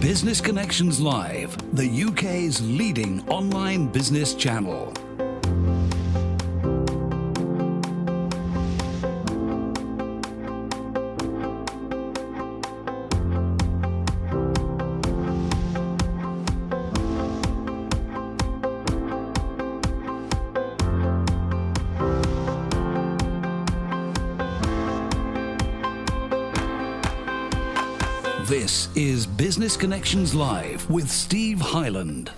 Business Connections Live, the UK's leading online business channel. This is Business Connections Live with Steve Hyland.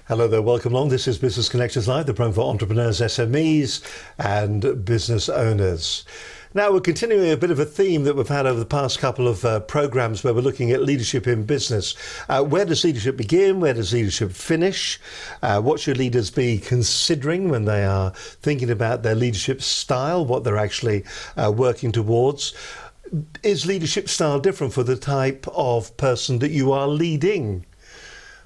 Hello there, welcome along. This is Business Connections Live, the program for entrepreneurs, SMEs and business owners. Now we're continuing a bit of a theme that we've had over the past couple of programs where we're looking at leadership in business. Where does leadership begin? Where does leadership finish? What should leaders be considering when they are thinking about their leadership style, what they're actually working towards? Is leadership style different for the type of person that you are leading?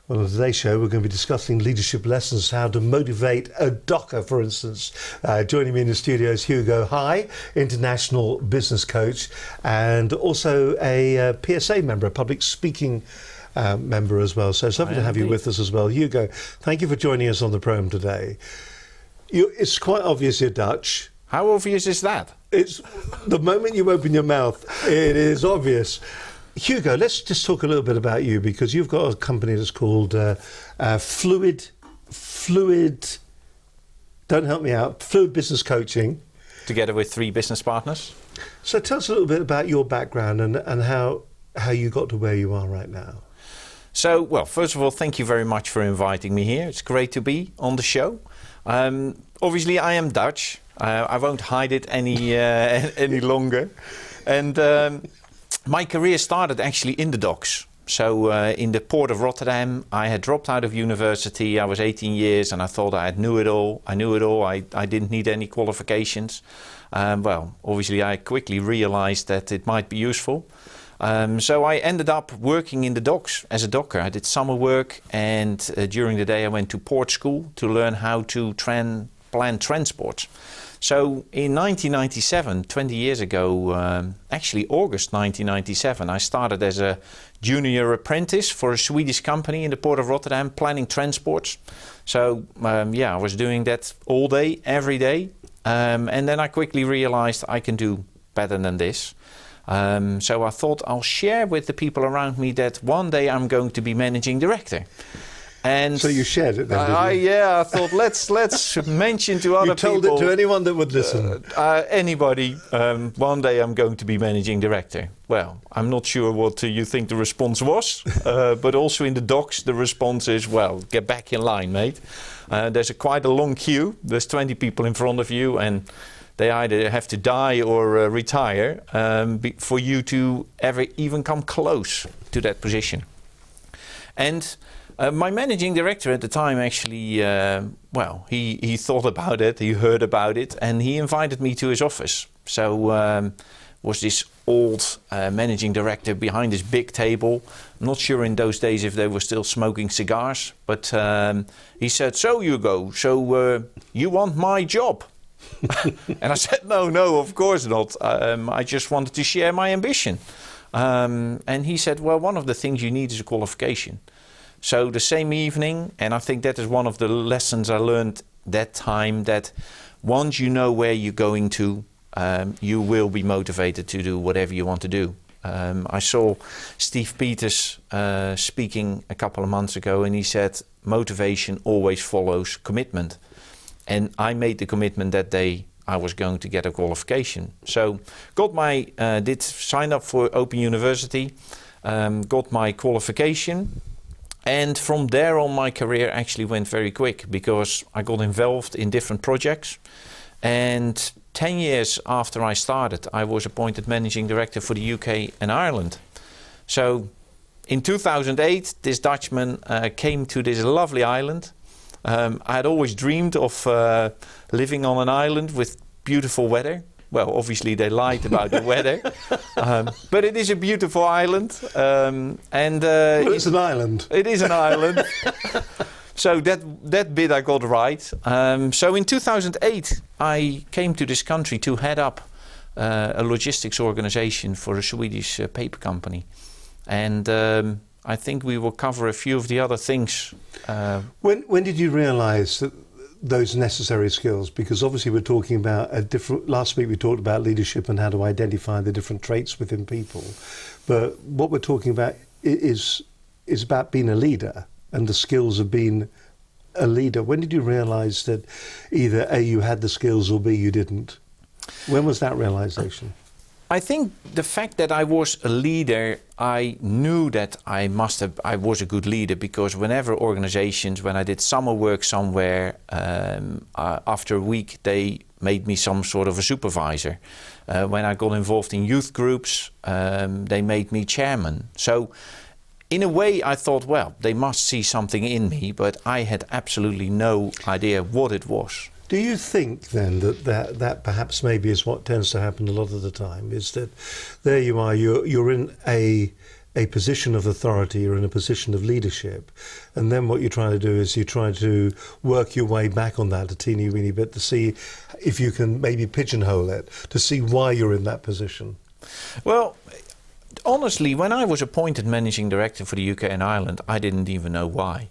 Well, on today's show, we're going to be discussing leadership lessons, how to motivate a docker, for instance. Joining me in the studio is Hugo, international business coach, and also a PSA member, a public speaking member as well. So it's lovely to have you with us as well. Hugo, thank you for joining us on the program today. It's quite obvious you're Dutch. How obvious is that? It's the moment you open your mouth, it is obvious. Hugo, let's just talk a little bit about you, because you've got a company that's called Fluid, don't help me out, Fluid Business Coaching. Together with 3 business partners. So tell us a little bit about your background and how you got to where you are right now. So, well, first of all, thank you very much for inviting me here. It's great to be on the show. Obviously, I am Dutch. I won't hide it any longer. And my career started actually in the docks. So in the port of Rotterdam, I had dropped out of university. I was 18 years and I thought I knew it all. I didn't need any qualifications. Well, obviously I quickly realized that it might be useful. So I ended up working in the docks as a docker. I did summer work, and during the day I went to port school to learn how to plan transport. So in 1997, 20 years ago, actually August 1997, I started as a junior apprentice for a Swedish company in the port of Rotterdam, planning transports. So yeah, I was doing that all day, every day. And then I quickly realized I can do better than this. So I thought I'll share with the people around me that one day I'm going to be managing director. And so you shared it then, did you? Yeah, I thought let's mention to other people. You told it to anyone that would listen? Anybody. One day I'm going to be managing director. Well, I'm not sure what you think the response was, but also in the docs the response is, well, get back in line, mate. There's quite a long queue. There's 20 people in front of you, and they either have to die or retire for you to ever even come close to that position. And my managing director at the time actually, well, he thought about it, he heard about it, and he invited me to his office. So was this old managing director behind this big table. I'm not sure in those days if they were still smoking cigars, but he said, "So Hugo, you want my job?" And I said, no, of course not. I just wanted to share my ambition. And he said, well, one of the things you need is a qualification. So the same evening, and I think that is one of the lessons I learned that time, that once you know where you're going to, you will be motivated to do whatever you want to do. I saw Steve Peters speaking a couple of months ago, and he said, motivation always follows commitment. And I made the commitment that day I was going to get a qualification. So did sign up for Open University, got my qualification. And from there on, my career actually went very quick, because I got involved in different projects. And 10 years after I started, I was appointed managing director for the UK and Ireland. So in 2008, this Dutchman came to this lovely island. I had always dreamed of living on an island with beautiful weather. Well, obviously they lied about the weather, but it is a beautiful island. Well, it's an island. It is an island. So that bit I got right. So in 2008, I came to this country to head up a logistics organization for a Swedish paper company. And I think we will cover a few of the other things. When did you realise that those necessary skills? Because obviously we're talking about a different. Last week we talked about leadership and how to identify the different traits within people, but what we're talking about is about being a leader and the skills of being a leader. When did you realise that either A, you had the skills, or B, you didn't? When was that realisation? I think the fact that I was a leader, I knew that I was a good leader, because whenever organizations, when I did summer work somewhere, after a week they made me some sort of a supervisor. When I got involved in youth groups, they made me chairman. So in a way I thought, well, they must see something in me, but I had absolutely no idea what it was. Do you think then that perhaps maybe is what tends to happen a lot of the time, is that there you are, you're in a position of authority, you're in a position of leadership, and then what you're trying to do is you try to work your way back on that a teeny weeny bit to see if you can maybe pigeonhole it, to see why you're in that position? Well, honestly, when I was appointed managing director for the UK and Ireland, I didn't even know why.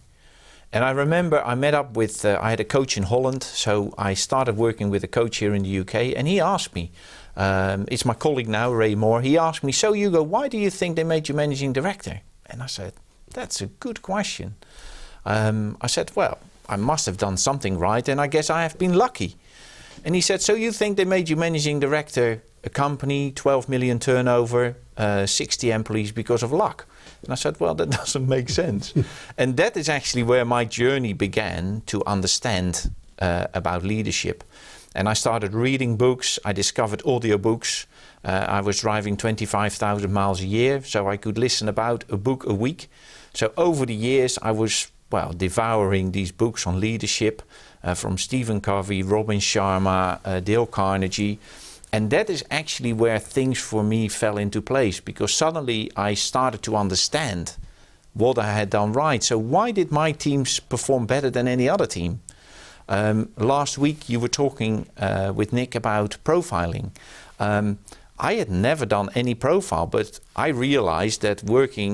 And I remember I met up with, I had a coach in Holland, so I started working with a coach here in the UK, and he asked me, it's my colleague now, Ray Moore, he asked me, so Hugo, why do you think they made you managing director? And I said, that's a good question. I said, well, I must have done something right, and I guess I have been lucky. And he said, so you think they made you managing director, a company, 12 million turnover, 60 employees, because of luck? And I said, well, that doesn't make sense. And that is actually where my journey began to understand about leadership. And I started reading books. I discovered audiobooks. I was driving 25,000 miles a year, so I could listen about a book a week. So over the years, I was, well, devouring these books on leadership from Stephen Covey, Robin Sharma, Dale Carnegie. And that is actually where things for me fell into place, because suddenly I started to understand what I had done right. So why did my teams perform better than any other team? Last week you were talking with Nick about profiling. I had never done any profile, but I realized that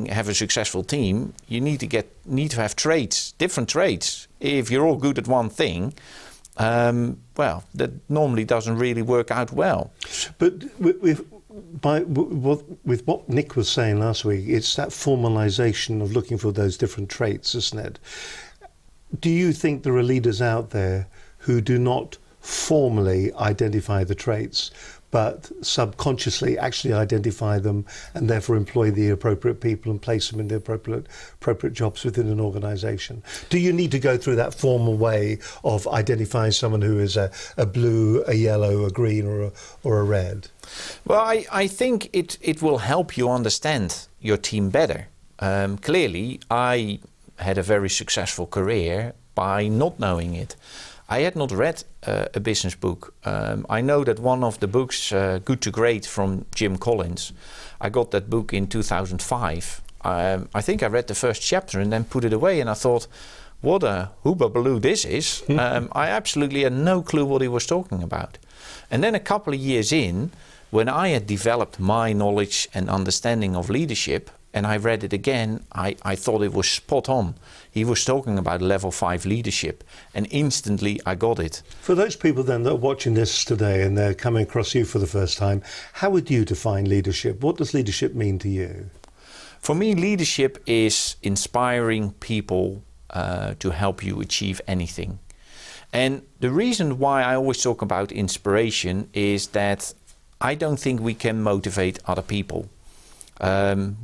have a successful team, you need to have traits, different traits. If you're all good at one thing, well, that normally doesn't really work out well. But with what Nick was saying last week, it's that formalisation of looking for those different traits, isn't it? Do you think there are leaders out there who do not formally identify the traits, but subconsciously actually identify them and therefore employ the appropriate people and place them in the appropriate jobs within an organisation? Do you need to go through that formal way of identifying someone who is a blue, a yellow, a green, or a red? Well, I think it will help you understand your team better. Clearly, I had a very successful career by not knowing it. I had not read a business book. I know that one of the books, Good to Great from Jim Collins, I got that book in 2005. I think I read the first chapter and then put it away, and I thought, what a hoobabaloo this is. I absolutely had no clue what he was talking about. And then a couple of years in, when I had developed my knowledge and understanding of leadership, and I read it again, I thought it was spot on. He was talking about level 5 leadership, and instantly I got it. For those people then that are watching this today and they're coming across you for the first time, how would you define leadership? What does leadership mean to you? For me, leadership is inspiring people to help you achieve anything. And the reason why I always talk about inspiration is that I don't think we can motivate other people.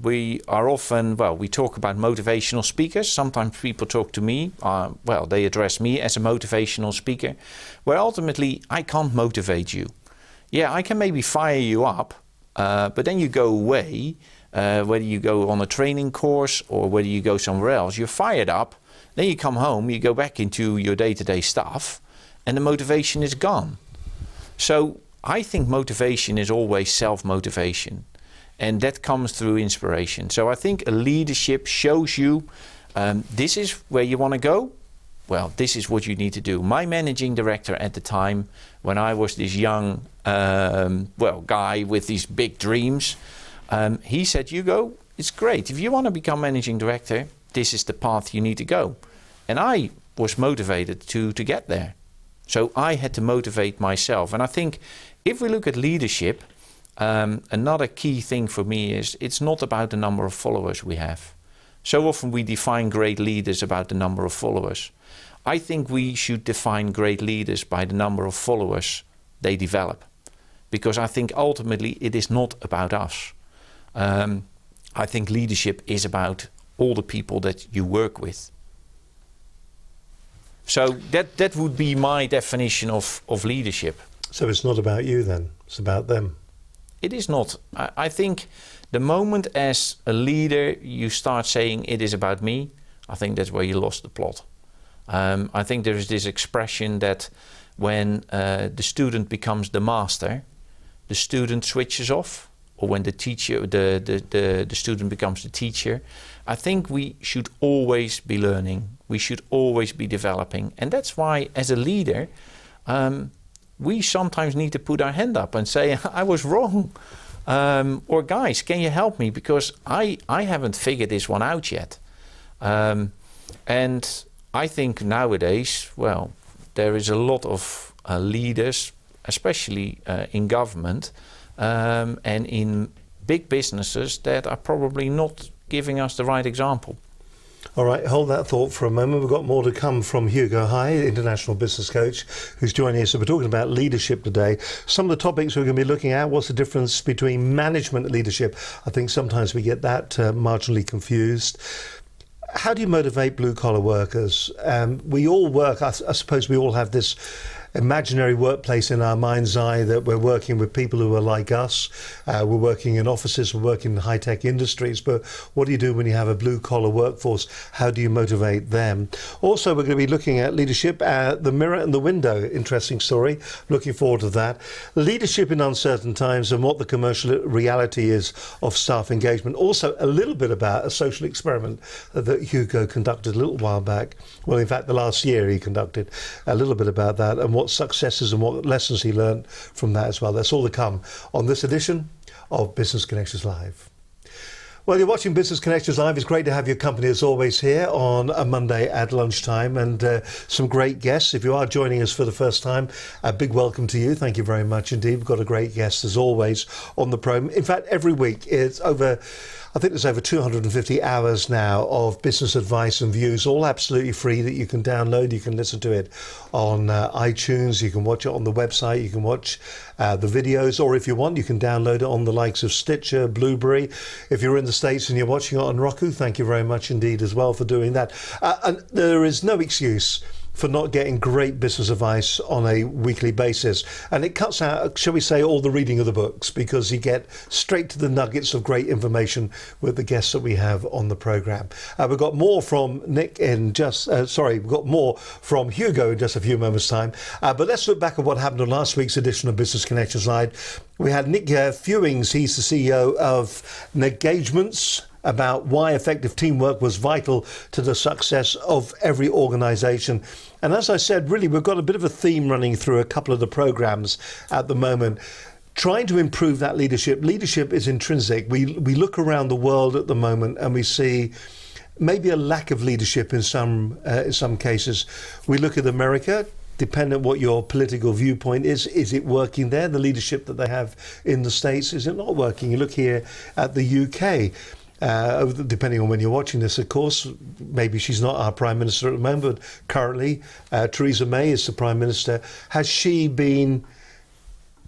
We are often, well, we talk about motivational speakers. Sometimes people talk to me, well, they address me as a motivational speaker, where ultimately I can't motivate you. Yeah, I can maybe fire you up, but then you go away, whether you go on a training course or whether you go somewhere else, you're fired up, then you come home, you go back into your day-to-day stuff, and the motivation is gone. So I think motivation is always self-motivation. And that comes through inspiration. So I think a leadership shows you this is where you want to go. Well, this is what you need to do. My managing director at the time, when I was this young guy with these big dreams, he said, Hugo, it's great. If you want to become managing director, this is the path you need to go. And I was motivated to get there. So I had to motivate myself. And I think if we look at leadership, another key thing for me is it's not about the number of followers we have. So often we define great leaders about the number of followers. I think we should define great leaders by the number of followers they develop. Because I think ultimately it is not about us. I think leadership is about all the people that you work with. So that would be my definition of leadership. So it's not about you then, it's about them. It is not. I think the moment as a leader you start saying it is about me, I think that's where you lost the plot. I think there is this expression that when the student becomes the master, the student switches off. Or when the teacher, the student becomes the teacher. I think we should always be learning. We should always be developing. And that's why, as a leader, we sometimes need to put our hand up and say, I was wrong. Or guys, can you help me? Because I haven't figured this one out yet. And I think nowadays, well, there is a lot of leaders, especially in government, and in big businesses that are probably not giving us the right example. All right, hold that thought for a moment. We've got more to come from Hugo High, international business coach, who's joining us. So we're talking about leadership today. Some of the topics we're going to be looking at, what's the difference between management and leadership? I think sometimes we get that marginally confused. How do you motivate blue-collar workers? We all work, I suppose we all have this imaginary workplace in our mind's eye that we're working with people who are like us. We're working in offices, we're working in high-tech industries, but what do you do when you have a blue-collar workforce? How do you motivate them? Also, we're going to be looking at leadership, the mirror and the window. Interesting story. Looking forward to that. Leadership in uncertain times and what the commercial reality is of staff engagement. Also, a little bit about a social experiment that Hugo conducted a little while back. Well, in fact, the last year he conducted a little bit about that and what successes and what lessons he learned from that as well. That's all to come on this edition of Business Connections Live. Well, you're watching Business Connections Live. It's great to have your company as always here on a Monday at lunchtime, and some great guests. If you are joining us for the first time, a big welcome to you. Thank you very much indeed. We've got a great guest as always on the program. In fact, every week it's over, I think there's over 250 hours now of business advice and views, all absolutely free that you can download. You can listen to it on iTunes, you can watch it on the website, you can watch the videos, or if you want, you can download it on the likes of Stitcher, Blueberry. If you're in the States and you're watching it on Roku, thank you very much indeed as well for doing that. And there is no excuse for not getting great business advice on a weekly basis. And it cuts out, shall we say, all the reading of the books, because you get straight to the nuggets of great information with the guests that we have on the programme. We've got more from Nick in just, we've got more from Hugo in just a few moments' time. But let's look back at what happened on last week's edition of Business Connections Live. We had Nick Fewings, he's the CEO of Engagements, about why effective teamwork was vital to the success of every organisation. And as I said, really, we've got a bit of a theme running through a couple of the programmes at the moment, trying to improve that leadership. Leadership is intrinsic. We look around the world at the moment and we see maybe a lack of leadership in some cases. We look at America. Depending on what your political viewpoint is it working there? The leadership that they have in the States, is it not working? You look here at the UK. Depending on when you're watching this, of course, maybe she's not our Prime Minister at the moment, but currently Theresa May is the Prime Minister. Has she been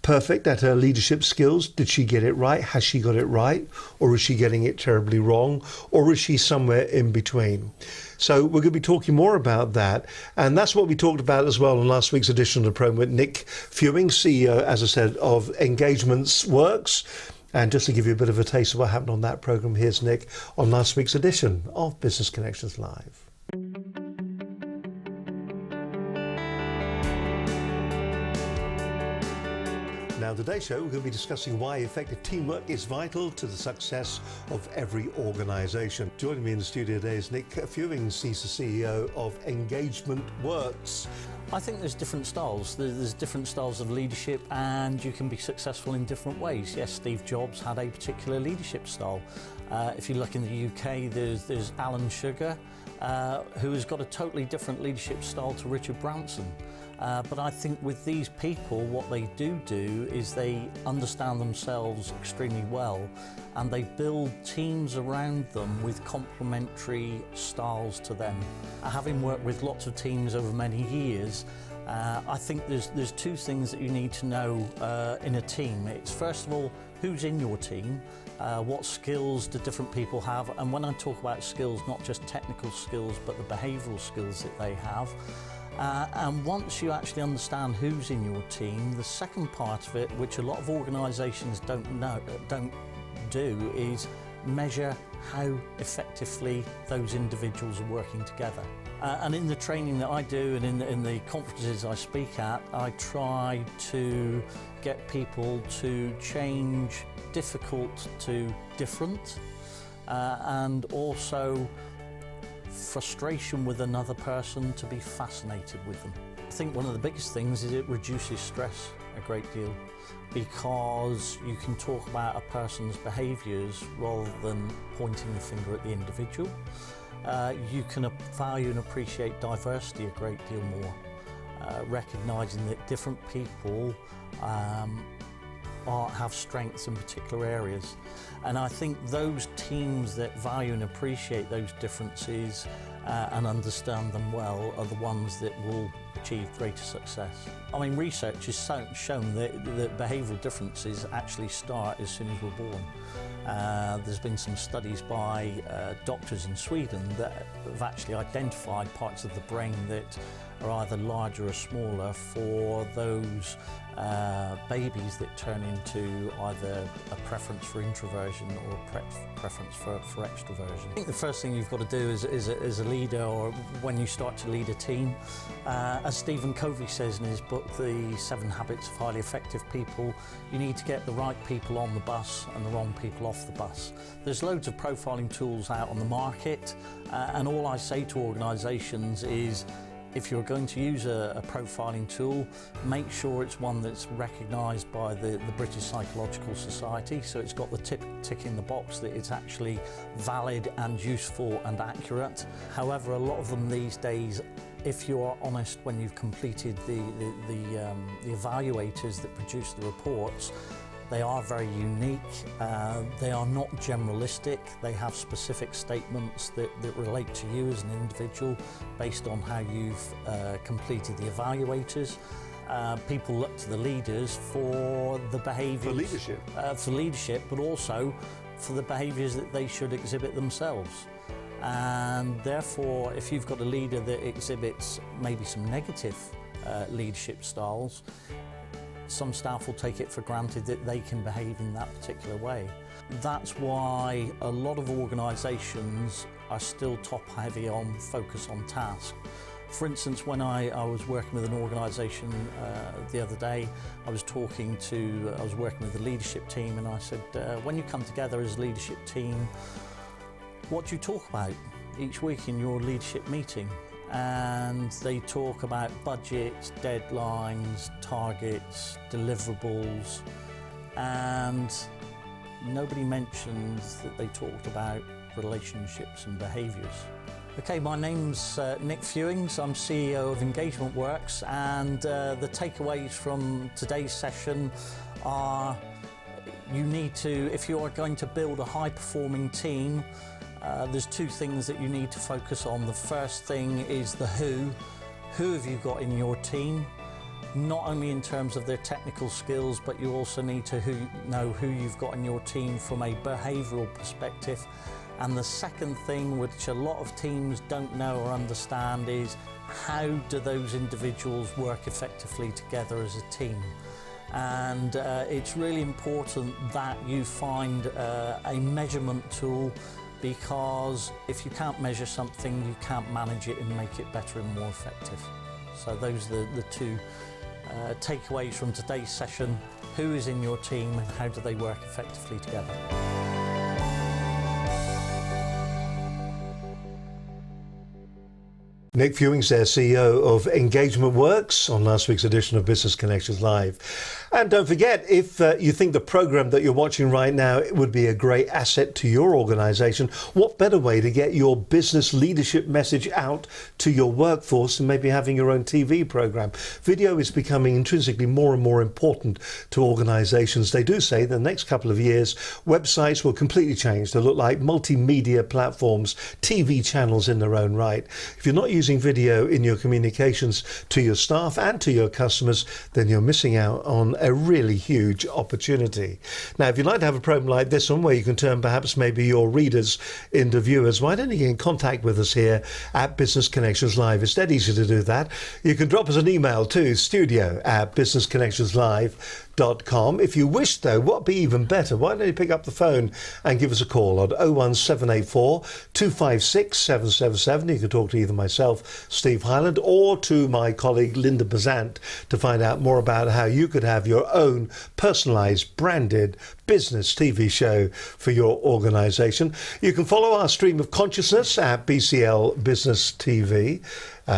perfect at her leadership skills? Did she get it right? Has she got it right? Or is she getting it terribly wrong? Or is she somewhere in between? So we're going to be talking more about that. And that's what we talked about as well in last week's edition of the program with Nick Fewing, CEO, as I said, of Engagements Works. And just to give you a bit of a taste of what happened on that programme, here's Nick on last week's edition of Business Connections Live. Now, today's show, we're going to be discussing why effective teamwork is vital to the success of every organisation. Joining me in the studio today is Nick Fewing, he's the CEO of Engagement Works. I think there's different styles. There's different styles of leadership, and you can be successful in different ways. Yes, Steve Jobs had a particular leadership style. If you look in the UK, there's Alan Sugar, who has got a totally different leadership style to Richard Branson. But I think with these people, what they do is they understand themselves extremely well, and they build teams around them with complementary styles to them. Having worked with lots of teams over many years, I think there's two things that you need to know in a team. It's first of all, who's in your team, what skills do different people have, and when I talk about skills, not just technical skills, but the behavioural skills that they have. And once you actually understand who's in your team, the second part of it, which a lot of organisations don't do, is measure how effectively those individuals are working together. And in the training that I do and in the conferences I speak at, I try to get people to change difficult to different, and also frustration with another person to be fascinated with them. I think one of the biggest things is it reduces stress a great deal, because you can talk about a person's behaviours rather than pointing the finger at the individual. You can value and appreciate diversity a great deal more, recognising that different people have strengths in particular areas. And I think those teams that value and appreciate those differences and understand them well are the ones that will achieve greater success. I mean, research has shown that behavioural differences actually start as soon as we're born. There's been some studies by doctors in Sweden that have actually identified parts of the brain that are either larger or smaller for those babies that turn into either a preference for introversion or a preference for extroversion. I think the first thing you've got to do as a leader, or when you start to lead a team, as Stephen Covey says in his book, The 7 Habits of Highly Effective People, you need to get the right people on the bus and the wrong people off the bus. There's loads of profiling tools out on the market, and all I say to organisations is, if you're going to use a profiling tool, make sure it's one that's recognised by the British Psychological Society, so it's got the tick in the box that it's actually valid and useful and accurate. However, a lot of them these days, if you are honest when you've completed the evaluators that produce the reports, they are very unique, they are not generalistic, they have specific statements that relate to you as an individual based on how you've completed the evaluators. People look to the leaders for the behaviours. For leadership, but also for the behaviours that they should exhibit themselves. And therefore, if you've got a leader that exhibits maybe some negative leadership styles, some staff will take it for granted that they can behave in that particular way. That's why a lot of organisations are still top heavy on focus on task. For instance, when I was working with an organisation the other day, I was working with the leadership team, and I said, when you come together as a leadership team, what do you talk about each week in your leadership meeting? And they talk about budgets, deadlines, targets, deliverables, and nobody mentions that they talked about relationships and behaviours. Okay, my name's Nick Fewings, I'm CEO of Engagement Works, and the takeaways from today's session are if you are going to build a high-performing team, there's two things that you need to focus on. The first thing is the who. Who have you got in your team? Not only in terms of their technical skills, but you also need to know who you've got in your team from a behavioural perspective. And the second thing, which a lot of teams don't know or understand, is how do those individuals work effectively together as a team? And it's really important that you find a measurement tool, because if you can't measure something, you can't manage it and make it better and more effective. So those are the two takeaways from today's session. Who is in your team and how do they work effectively together? Nick Fewings there, CEO of Engagement Works, on last week's edition of Business Connections Live. And don't forget, if you think the program that you're watching right now it would be a great asset to your organization, what better way to get your business leadership message out to your workforce than maybe having your own TV program? Video is becoming intrinsically more and more important to organizations. They do say the next couple of years, websites will completely change. They'll look like multimedia platforms, TV channels in their own right. If you're not using video in your communications to your staff and to your customers, then you're missing out on a really huge opportunity. Now, if you'd like to have a program like this one where you can turn perhaps maybe your readers into viewers, why don't you get in contact with us here at Business Connections Live? It's dead easy to do that. You can drop us an email to studio@businessconnectionslive.com. If you wish, though, what'd be even better, why don't you pick up the phone and give us a call on 01784 256 777. You can talk to either myself, Steve Highland, or to my colleague Linda Bazant to find out more about how you could have your own personalised, branded business TV show for your organisation. You can follow our stream of consciousness at BCL Business TV.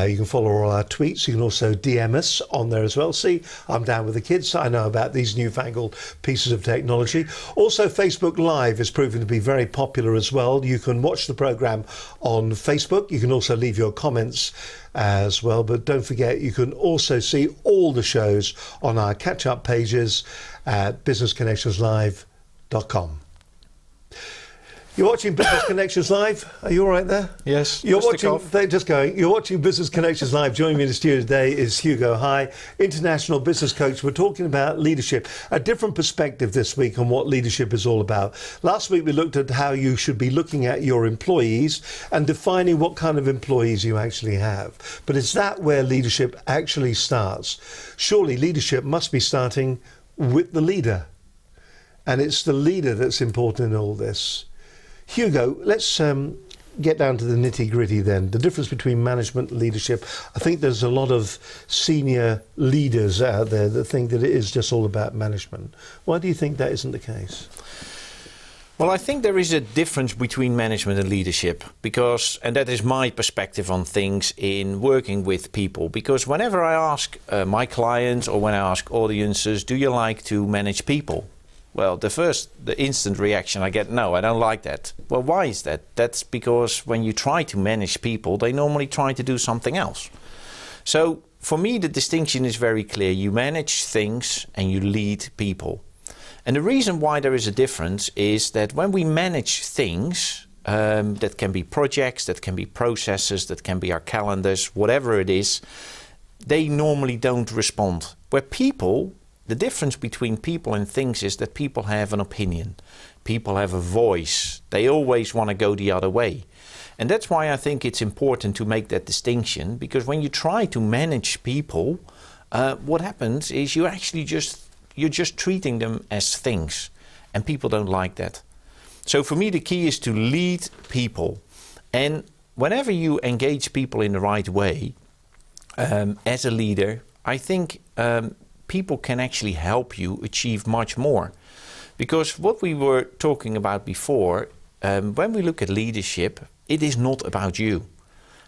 You can follow all our tweets. You can also DM us on there as well. See, I'm down with the kids. I know about these newfangled pieces of technology. Also, Facebook Live is proving to be very popular as well. You can watch the programme on Facebook. You can also leave your comments as well. But don't forget, you can also see all the shows on our catch-up pages at businessconnectionslive.com. You're watching Business Connections Live. Are you all right there? Yes. You're watching. Just going. You're watching Business Connections Live. Joining me in the studio today is Hugo. Hi, international business coach. We're talking about leadership, a different perspective this week on what leadership is all about. Last week we looked at how you should be looking at your employees and defining what kind of employees you actually have. But is that where leadership actually starts? Surely leadership must be starting with the leader, and it's the leader that's important in all this. Hugo, let's get down to the nitty-gritty then. The difference between management and leadership. I think there's a lot of senior leaders out there that think that it is just all about management. Why do you think that isn't the case? Well, I think there is a difference between management and leadership because, and that is my perspective on things in working with people, because whenever I ask my clients or when I ask audiences, do you like to manage people? Well, the instant reaction I get, no, I don't like that. Well, why is that? That's because when you try to manage people, they normally try to do something else. So for me, the distinction is very clear. You manage things and you lead people. And the reason why there is a difference is that when we manage things, that can be projects, that can be processes, that can be our calendars, whatever it is, they normally don't respond. Where people, the difference between people and things is that people have an opinion. People have a voice. They always want to go the other way. And that's why I think it's important to make that distinction, because when you try to manage people, what happens is you're just treating them as things, and people don't like that. So for me, the key is to lead people. And whenever you engage people in the right way, as a leader, I think people can actually help you achieve much more. Because what we were talking about before, when we look at leadership, it is not about you.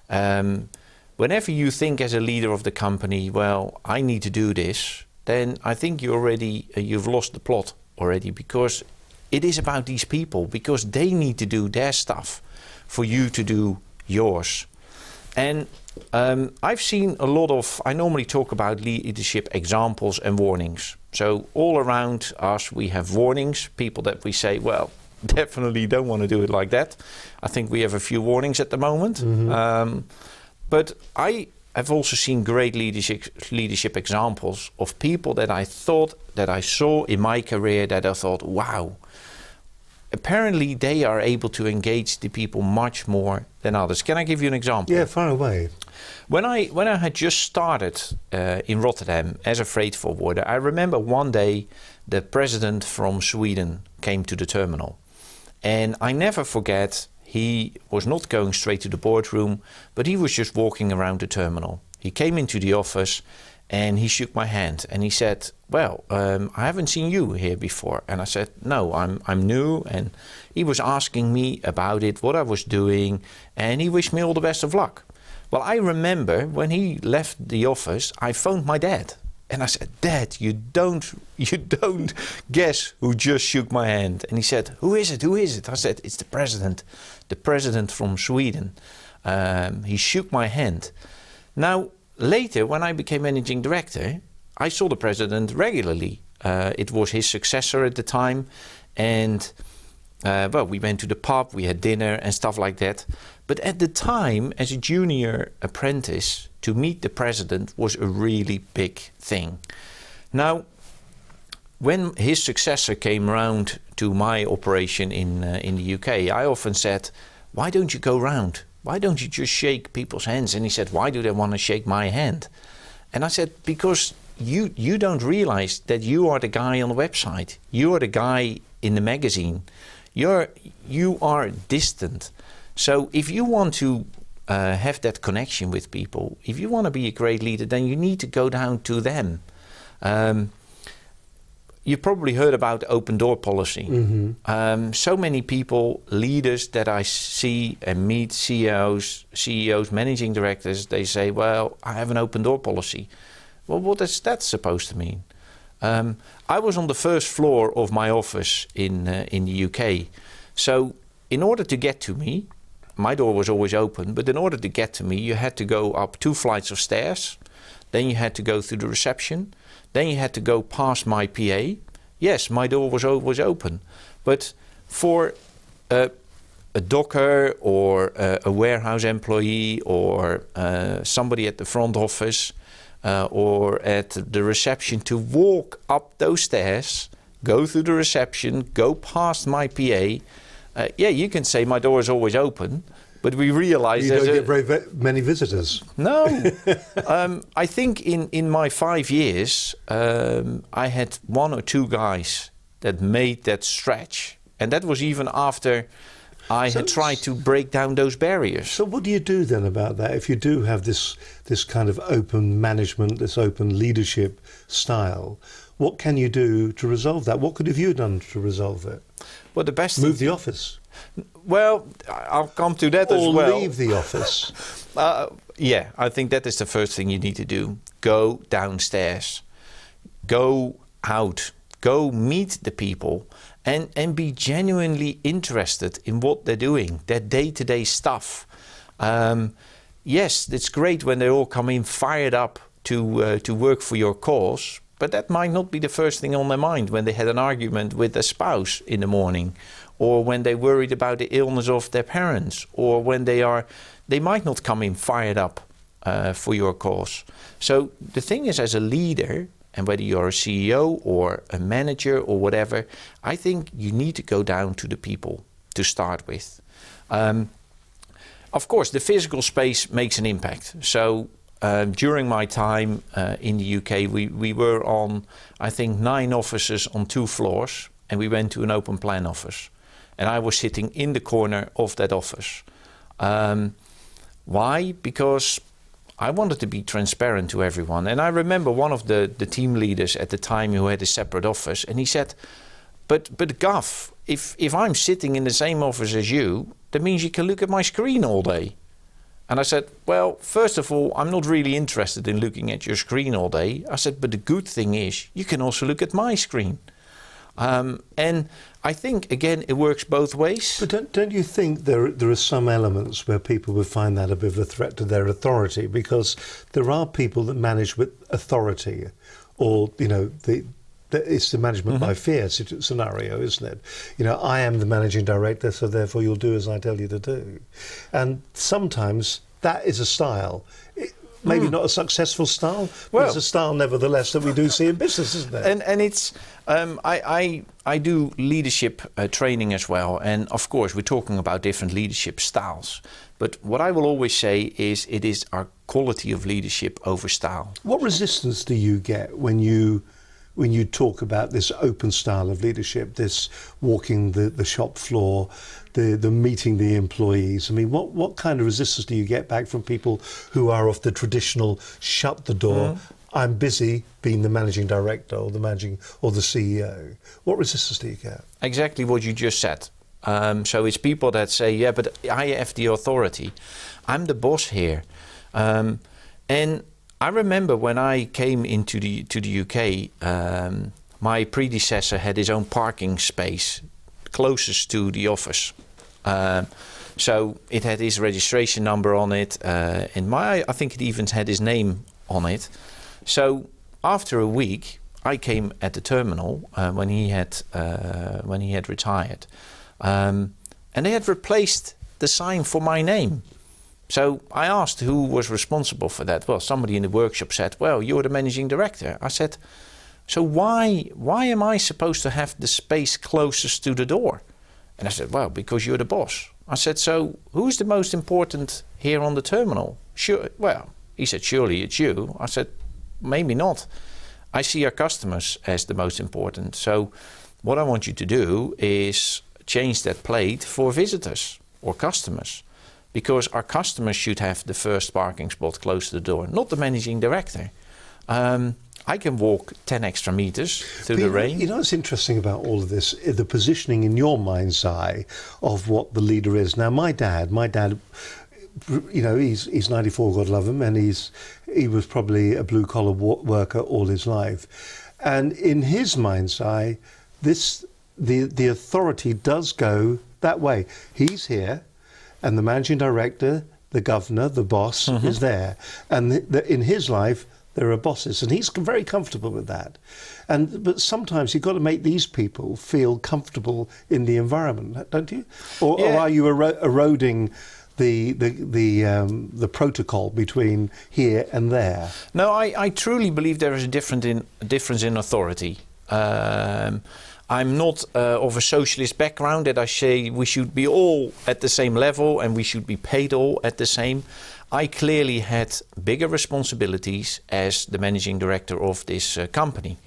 Whenever you think as a leader of the company, well, I need to do this, then I think you've lost the plot already, because it is about these people, because they need to do their stuff for you to do yours. And I've seen a lot of, I normally talk about leadership examples and warnings. So all around us we have warnings, people that we say, well, definitely don't want to do it like that. I think we have a few warnings at the moment. Mm-hmm. But I have also seen great leadership examples of people that I thought, that I saw in my career, that I thought, wow, apparently they are able to engage the people much more than others. Can I give you an example? Yeah, far away. When I had just started in Rotterdam as a freight forwarder, I remember one day the president from Sweden came to the terminal. And I never forget, he was not going straight to the boardroom, but he was just walking around the terminal. He came into the office and he shook my hand and he said, well, I haven't seen you here before. And I said, no, I'm new. And he was asking me about it, what I was doing, and he wished me all the best of luck. Well, I remember when he left the office, I phoned my dad. And I said, Dad, you don't guess who just shook my hand. And he said, who is it? Who is it? I said, it's the president from Sweden. He shook my hand. Now, later, when I became managing director, I saw the president regularly. It was his successor at the time. And, well, we went to the pub, we had dinner and stuff like that. But at the time, as a junior apprentice, to meet the president was a really big thing. Now, when his successor came around to my operation in the UK, I often said, why don't you go round? Why don't you just shake people's hands? And he said, why do they want to shake my hand? And I said, because you don't realize that you are the guy on the website. You are the guy in the magazine. You are distant. So if you want to have that connection with people, if you want to be a great leader, then you need to go down to them. You've probably heard about open door policy. Mm-hmm. So many people, leaders that I see and meet, CEOs, managing directors, they say, well, I have an open door policy. Well, what is that supposed to mean? I was on the first floor of my office in the UK. So in order to get to me, my door was always open, but in order to get to me, you had to go up 2 flights of stairs. Then you had to go through the reception. Then you had to go past my PA. Yes, my door was always open. But for a docker or a warehouse employee or somebody at the front office or at the reception to walk up those stairs, go through the reception, go past my PA, yeah, you can say my door is always open, but we realize you don't get very many visitors. No. I think in my 5 years, I had 1 or 2 guys that made that stretch. And that was even after I had tried to break down those barriers. So what do you do then about that? If you do have this kind of open management, this open leadership style, what can you do to resolve that? What could have you done to resolve it? Well, the best move the office. Well, I'll come to that as well. Or leave the office. Yeah, I think that is the first thing you need to do. Go downstairs. Go out. Go meet the people and be genuinely interested in what they're doing, their day-to-day stuff. Yes, it's great when they all come in fired up to work for your cause, but that might not be the first thing on their mind when they had an argument with their spouse in the morning, or when they're worried about the illness of their parents, or when they might not come in fired up for your cause. So the thing is, as a leader, and whether you're a CEO or a manager or whatever, I think you need to go down to the people to start with. Of course, the physical space makes an impact. So during my time in the UK, we were on, I think, 9 offices on 2 floors, and we went to an open plan office. And I was sitting in the corner of that office. Why? Because I wanted to be transparent to everyone. And I remember one of the team leaders at the time who had a separate office, and he said, but Gav, if I'm sitting in the same office as you, that means you can look at my screen all day. And I said, well, first of all, I'm not really interested in looking at your screen all day. I said, but the good thing is you can also look at my screen. And I think, again, it works both ways. But don't you think there are some elements where people would find that a bit of a threat to their authority? Because there are people that manage with authority, or, you know, it's the management by fear scenario, isn't it? You know, I am the managing director, so therefore you'll do as I tell you to do. And sometimes that is a style. Maybe not a successful style, but it's a style nevertheless that we do see in business, isn't it? And it's, I do leadership training as well. And of course, we're talking about different leadership styles. But what I will always say is it is our quality of leadership over style. What resistance do you get when you talk about this open style of leadership, this walking the shop floor, the meeting the employees? I mean, what kind of resistance do you get back from people who are of the traditional shut the door, I'm busy being the managing director or the CEO? What resistance do you get? Exactly what you just said. So it's people that say, yeah, but I have the authority. I'm the boss here. And I remember when I came into the UK, my predecessor had his own parking space closest to the office. So it had his registration number on it, and I think it even had his name on it. So after a week, I came at the terminal when he had retired, and they had replaced the sign for my name. So I asked who was responsible for that. Well, somebody in the workshop said, "Well, you're the managing director." I said, "So why am I supposed to have the space closest to the door?" And I said, "Well, because you're the boss." I said, "So who's the most important here on the terminal?" "Sure." Well, he said, "Surely it's you." I said, "Maybe not. I see our customers as the most important. So what I want you to do is change that plate for visitors or customers, because our customers should have the first parking spot close to the door, not the managing director. I can walk 10 extra meters through the rain." You know what's interesting about all of this? The positioning in your mind's eye of what the leader is. Now, my dad, you know, he's 94, God love him, and he was probably a blue-collar worker all his life. And in his mind's eye, the authority does go that way. He's here, and the managing director, the governor, the boss is there. And in his life, there are bosses, and he's very comfortable with that. But sometimes you've got to make these people feel comfortable in the environment, don't you? Or are you eroding the protocol between here and there? No, I truly believe there is a difference in authority. I'm not of a socialist background that I say we should be all at the same level and we should be paid all at the same. I clearly had bigger responsibilities as the managing director of this company.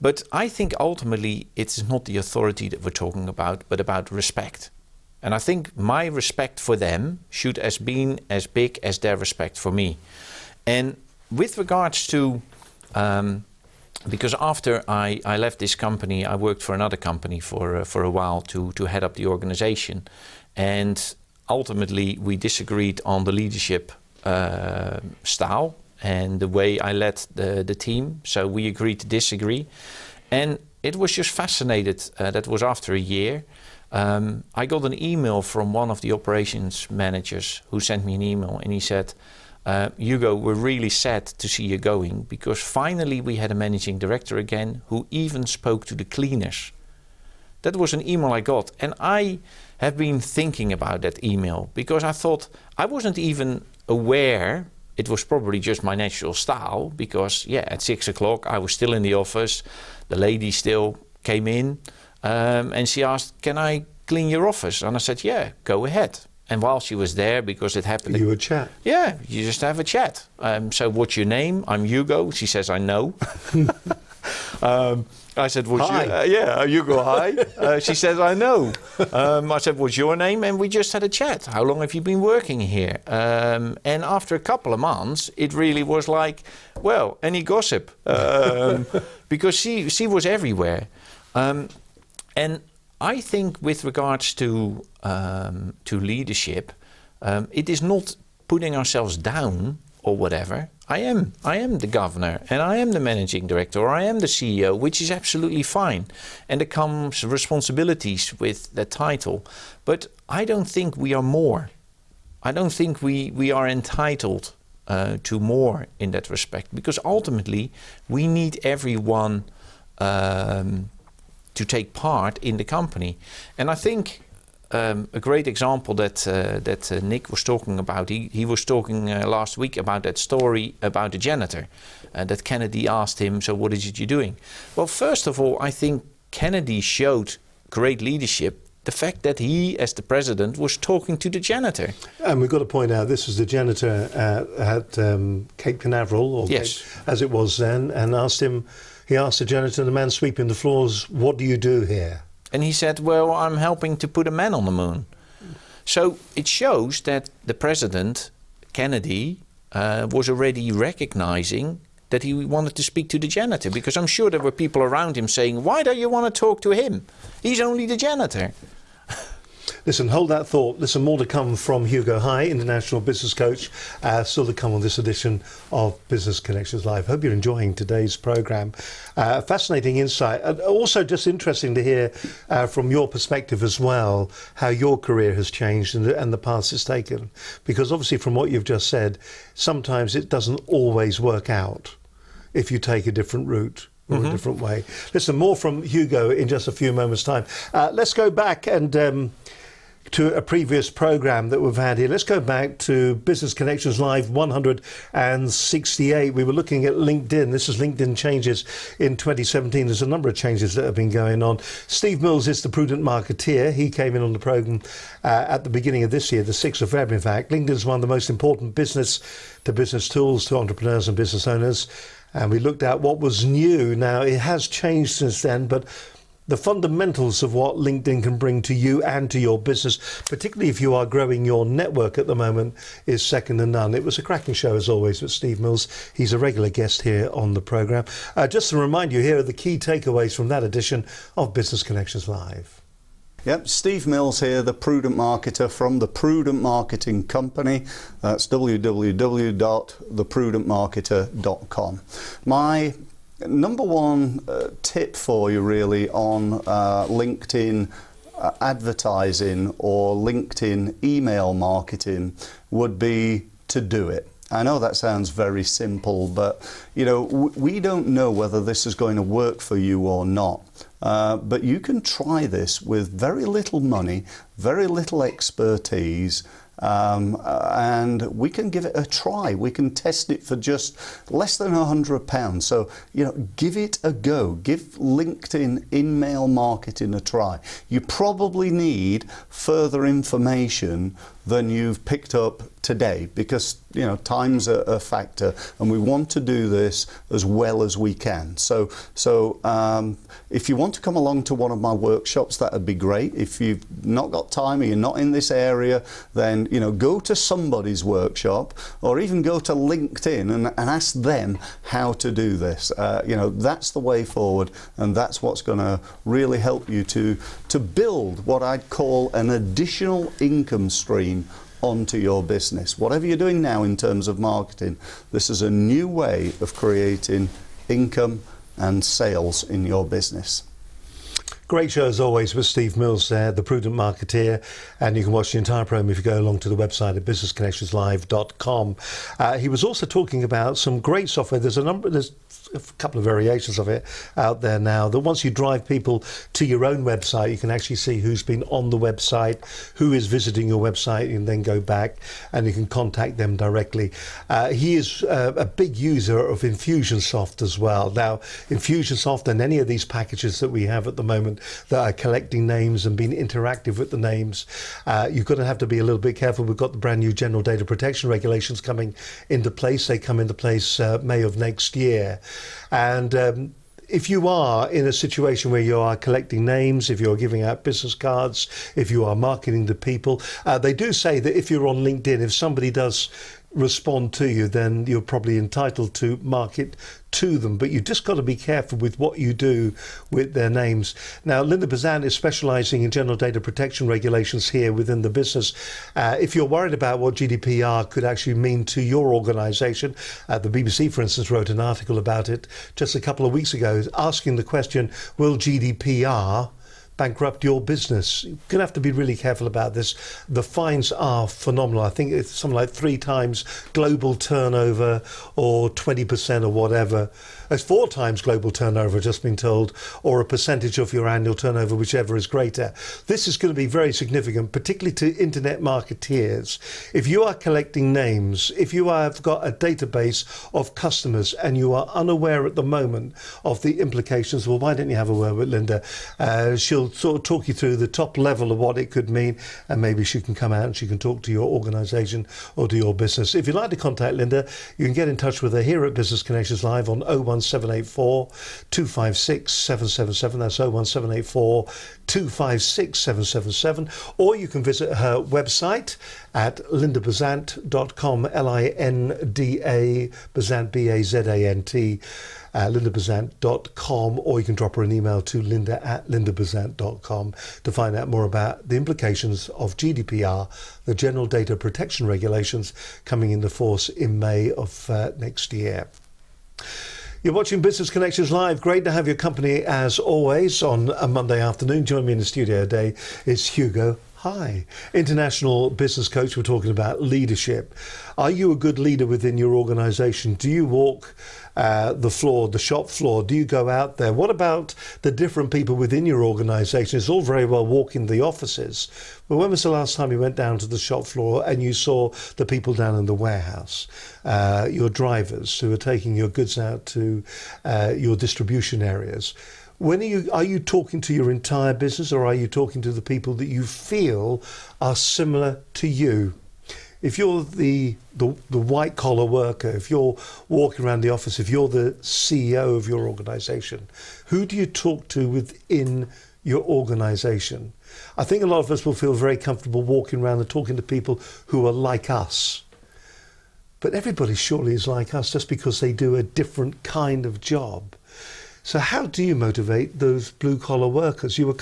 But I think ultimately it's not the authority that we're talking about, but about respect. And I think my respect for them should have been as big as their respect for me. And with regards to, because after I left this company, I worked for another company for a while to head up the organization. And ultimately, we disagreed on the leadership style and the way I led the team. So we agreed to disagree. And it was just fascinated. That was after a year. I got an email from one of the operations managers who sent me an email, and he said, "Hugo, we're really sad to see you going, because finally we had a managing director again who even spoke to the cleaners." That was an email I got, and I have been thinking about that email, because I thought I wasn't even aware. It was probably just my natural style, because at 6 o'clock I was still in the office. The lady still came in. And she asked, "Can I clean your office?" And I said, "Yeah, go ahead." And while she was there, because it happened... You would chat? Yeah, you just have a chat. So what's your name? I'm Hugo. She says, "I know." I said, "What's your... Hugo, hi." She says, "I know." I said, "What's your name?" And we just had a chat. "How long have you been working here?" And after a couple of months, it really was like, well, any gossip? Because she was everywhere. And I think with regards to leadership, it is not putting ourselves down or whatever. I am the governor, and I am the managing director, or I am the CEO, which is absolutely fine. And there comes responsibilities with that title. But I don't think we are more. I don't think we are entitled to more in that respect, because ultimately we need everyone to take part in the company. And I think a great example that Nick was talking about, he was talking last week about that story about the janitor, that Kennedy asked him, "So what is it you're doing?" Well, first of all, I think Kennedy showed great leadership, the fact that he, as the president, was talking to the janitor. And we've got to point out, this was the janitor at Cape Canaveral, or yes, Cape, as it was then, and he asked the janitor, the man sweeping the floors, "What do you do here?" And he said, "Well, I'm helping to put a man on the moon." So it shows that the president, Kennedy, was already recognizing that he wanted to speak to the janitor, because I'm sure there were people around him saying, "Why don't you want to talk to him? He's only the janitor." Listen, hold that thought. Listen, more to come from Hugo High, International Business Coach. Still to come on this edition of Business Connections Live. Hope you're enjoying today's programme. Fascinating insight. And also just interesting to hear from your perspective as well, how your career has changed and the paths it's taken. Because obviously from what you've just said, sometimes it doesn't always work out if you take a different route or a different way. Listen, more from Hugo in just a few moments' time. Let's go back and to a previous programme that we've had here. Let's go back to Business Connections Live 168. We were looking at LinkedIn. This is LinkedIn changes in 2017. There's a number of changes that have been going on. Steve Mills is the prudent marketeer. He came in on the programme at the beginning of this year, the 6th of February, in fact. LinkedIn is one of the most important business-to-business tools to entrepreneurs and business owners. And we looked at what was new. Now, it has changed since then, but the fundamentals of what LinkedIn can bring to you and to your business, particularly if you are growing your network at the moment, is second to none. It was a cracking show, as always, with Steve Mills. He's a regular guest here on the programme. Just to remind you, here are the key takeaways from that edition of Business Connections Live. Yep, Steve Mills here, the Prudent Marketer from the Prudent Marketing Company. That's www.theprudentmarketer.com. My number one tip for you really on LinkedIn advertising or LinkedIn email marketing would be to do it. I know that sounds very simple, but you know, we don't know whether this is going to work for you or not. But you can try this with very little money, very little expertise, and we can give it a try. We can test it for just less than £100. So, you know, give it a go. Give LinkedIn email marketing a try. You probably need further information than you've picked up today, because you know time's a factor, and we want to do this as well as we can. So if you want to come along to one of my workshops, that'd be great. If you've not got time or you're not in this area, then you know, go to somebody's workshop, or even go to LinkedIn and ask them how to do this. You know, that's the way forward, and that's what's going to really help you to build what I'd call an additional income stream onto your business. Whatever you're doing now in terms of marketing, this is a new way of creating income and sales in your business. Great show as always with Steve Mills there, the Prudent Marketeer, and you can watch the entire programme if you go along to the website at businessconnectionslive.com. He was also talking about some great software. There's a couple of variations of it out there now, that once you drive people to your own website, you can actually see who's been on the website, who is visiting your website, and then go back and you can contact them directly. He is a big user of Infusionsoft as well. Now, Infusionsoft and any of these packages that we have at the moment that are collecting names and being interactive with the names, you're going to have to be a little bit careful. We've got the brand new General Data Protection regulations coming into place. They come into place May of next year. And if you are in a situation where you are collecting names, if you're giving out business cards, if you are marketing to people, they do say that if you're on LinkedIn, if somebody does respond to you, then you're probably entitled to market to them, but you just got to be careful with what you do with their names. Now, Linda Bazan is specialising in general data protection regulations here within the business. If you're worried about what GDPR could actually mean to your organisation, the BBC, for instance, wrote an article about it just a couple of weeks ago, asking the question, will GDPR bankrupt your business? You're going to have to be really careful about this. The fines are phenomenal. I think it's something like 3 times global turnover or 20% or whatever. It's 4 times global turnover, just been told, or a percentage of your annual turnover, whichever is greater. This is going to be very significant, particularly to internet marketeers. If you are collecting names, if you have got a database of customers and you are unaware at the moment of the implications, well, why don't you have a word with Linda? She'll sort of talk you through the top level of what it could mean, and maybe she can come out and she can talk to your organisation or to your business. If you'd like to contact Linda, you can get in touch with her here at Business Connections Live on 01784 256 777. That's 01784 256 777. Or you can visit her website at lindabazant.com, Linda Bazant, B-A-Z-A-N-T, lindabazant.com, or you can drop her an email to linda@lindabazant.com to find out more about the implications of GDPR, the General Data Protection Regulations, coming into force in May of next year. You're watching Business Connections Live. Great to have your company as always on a Monday afternoon. Joining me in the studio today is Hugo. Hi. International business coach. We're talking about leadership. Are you a good leader within your organisation? Do you walk the floor, the shop floor? Do you go out there? What about the different people within your organisation? It's all very well walking the offices, but when was the last time you went down to the shop floor and you saw the people down in the warehouse, your drivers who are taking your goods out to your distribution areas? When are you talking to your entire business, or are you talking to the people that you feel are similar to you? If you're the white collar worker, if you're walking around the office, if you're the CEO of your organisation, who do you talk to within your organisation? I think a lot of us will feel very comfortable walking around and talking to people who are like us. But everybody surely is like us just because they do a different kind of job. So how do you motivate those blue-collar workers? You were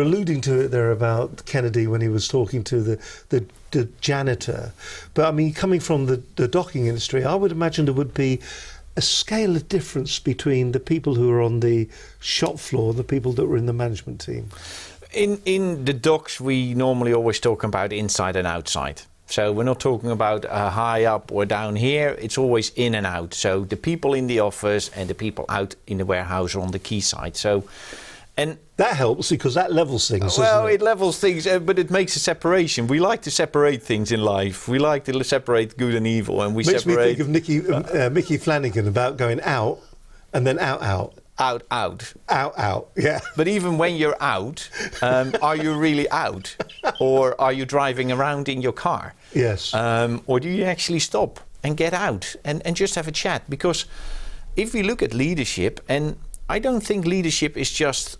alluding to it there about Kennedy when he was talking to the janitor. But I mean, coming from the docking industry, I would imagine there would be a scale of difference between the people who are on the shop floor and the people that were in the management team. In the docks, we normally always talk about inside and outside. So we're not talking about high up or down here. It's always in and out. So the people in the office and the people out in the warehouse are on the key side. So, and that helps because that levels things. Well, doesn't it? It levels things, but it makes a separation. We like to separate things in life. We like to separate good and evil, and we makes separate. Me think of Mickey Flanagan about going out and then out. Out, yeah. But even when you're out, are you really out? Or are you driving around in your car? Yes. Or do you actually stop and get out and just have a chat? Because if we look at leadership, and I don't think leadership is just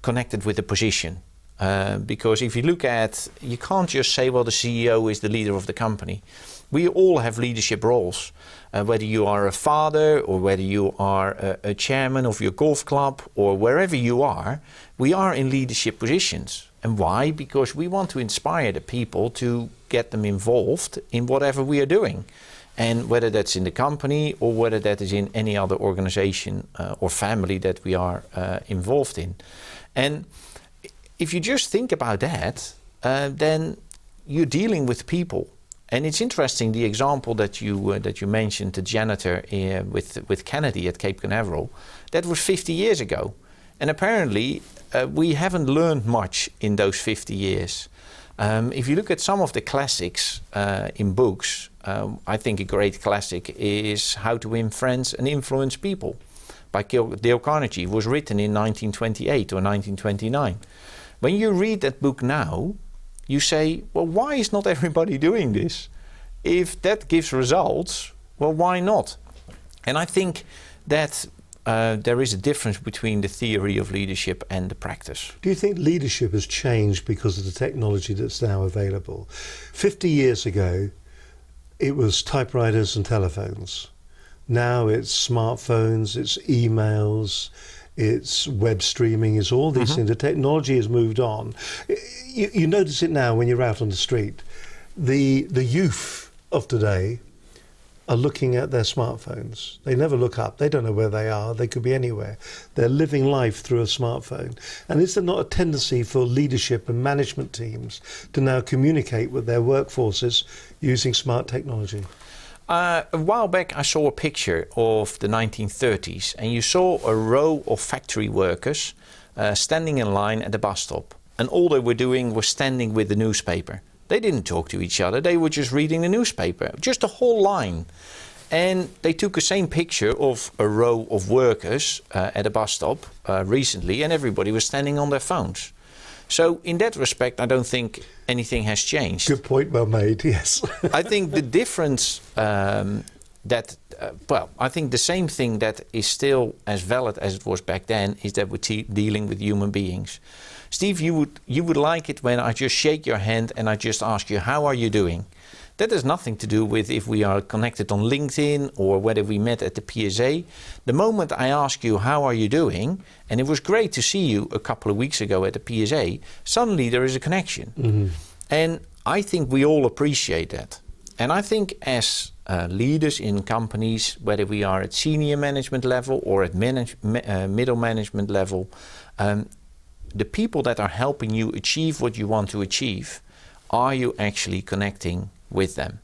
connected with a position. Because if you look at, you can't just say, well, the CEO is the leader of the company. We all have leadership roles. Whether you are a father or whether you are a chairman of your golf club or wherever you are, we are in leadership positions. And why? Because we want to inspire the people to get them involved in whatever we are doing. And whether that's in the company or whether that is in any other organization or family that we are involved in. And if you just think about that, then you're dealing with people. And it's interesting, the example that you mentioned, the janitor with Kennedy at Cape Canaveral, that was 50 years ago. And apparently we haven't learned much in those 50 years. If you look at some of the classics in books, I think a great classic is How to Win Friends and Influence People by Dale Carnegie. It was written in 1928 or 1929. When you read that book now, you say, well, why is not everybody doing this? If that gives results, well, why not? And I think that there is a difference between the theory of leadership and the practice. Do you think leadership has changed because of the technology that's now available? 50 years ago, it was typewriters and telephones. Now it's smartphones, it's emails, it's web streaming, it's all these things. The technology has moved on. You notice it now when you're out on the street. The youth of today are looking at their smartphones. They never look up. They don't know where they are. They could be anywhere. They're living life through a smartphone. And is there not a tendency for leadership and management teams to now communicate with their workforces using smart technology? A while back I saw a picture of the 1930s, and you saw a row of factory workers standing in line at the bus stop. And all they were doing was standing with the newspaper. They didn't talk to each other, they were just reading the newspaper, just a whole line. And they took the same picture of a row of workers at a bus stop recently, and everybody was standing on their phones. So in that respect, I don't think anything has changed. Good point, well made, yes. I think the difference that, I think the same thing that is still as valid as it was back then is that we're dealing with human beings. Steve, you would like it when I just shake your hand and I just ask you, how are you doing? That has nothing to do with if we are connected on LinkedIn or whether we met at the PSA. The moment I ask you, how are you doing? And it was great to see you a couple of weeks ago at the PSA, suddenly there is a connection. Mm-hmm. And I think we all appreciate that. And I think as leaders in companies, whether we are at senior management level or at middle management level, the people that are helping you achieve what you want to achieve, are you actually connecting with them?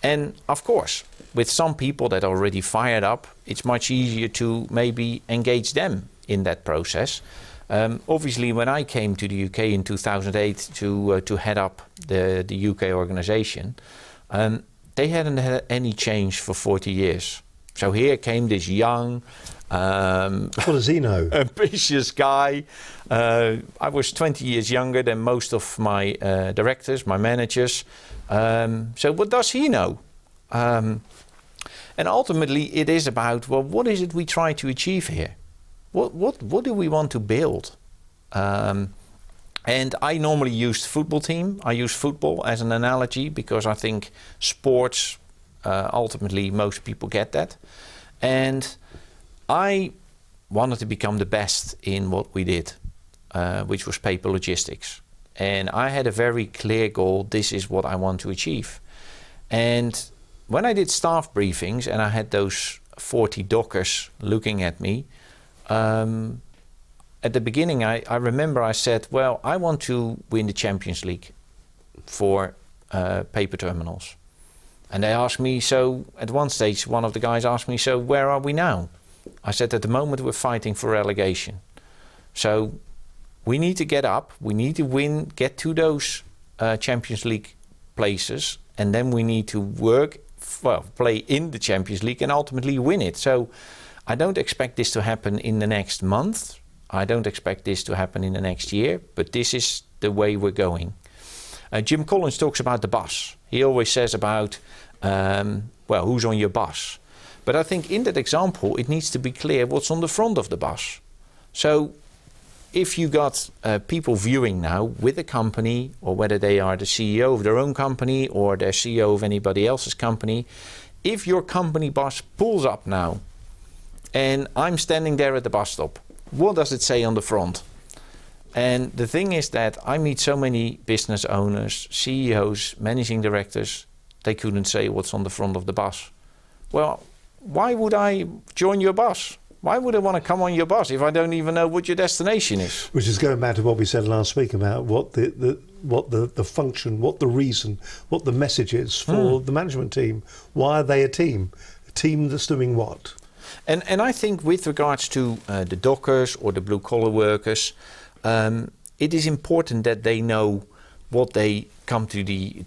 And of course, with some people that are already fired up, it's much easier to maybe engage them in that process. Obviously, when I came to the UK in 2008 to head up the UK organization, they hadn't had any change for 40 years. So here came this young, what does he know? ambitious guy. I was 20 years younger than most of my directors, my managers. So what does he know? And ultimately, it is about, well, what is it we try to achieve here? What do we want to build? And I normally use football team. I use football as an analogy because I think sports, ultimately, most people get that. And I wanted to become the best in what we did, which was paper logistics. And I had a very clear goal. This is what I want to achieve. And when I did staff briefings and I had those 40 dockers looking at me, at the beginning, I remember I said, well, I want to win the Champions League for paper terminals. And they asked me, so at one stage, one of the guys asked me, so where are we now? I said, at the moment, we're fighting for relegation. So we need to get up, we need to win, get to those Champions League places, and then we need to work, play in the Champions League and ultimately win it. So I don't expect this to happen in the next month. I don't expect this to happen in the next year, but this is the way we're going. Jim Collins talks about the bus. He always says about, who's on your bus? But I think in that example, it needs to be clear what's on the front of the bus. So if you got people viewing now with a company, or whether they are the CEO of their own company or their CEO of anybody else's company, if your company bus pulls up now and I'm standing there at the bus stop, what does it say on the front? And the thing is that I meet so many business owners, CEOs, managing directors, they couldn't say what's on the front of the bus. Well, why would I join your bus? Why would I want to come on your bus if I don't even know what your destination is? Which is going back to what we said last week about what the function, what the reason, what the message is for the management team. Why are they a team? A team that's doing what? And I think with regards to the dockers or the blue collar workers, it is important that they know what they come to the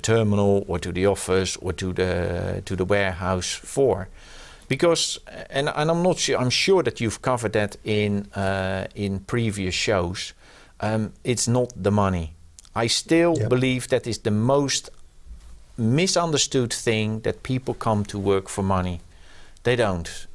terminal or to the office or to the warehouse for. Because, and I'm not sure, I'm sure that you've covered that in previous shows. It's not the money. I still believe that is the most misunderstood thing, that people come to work for money. They don't.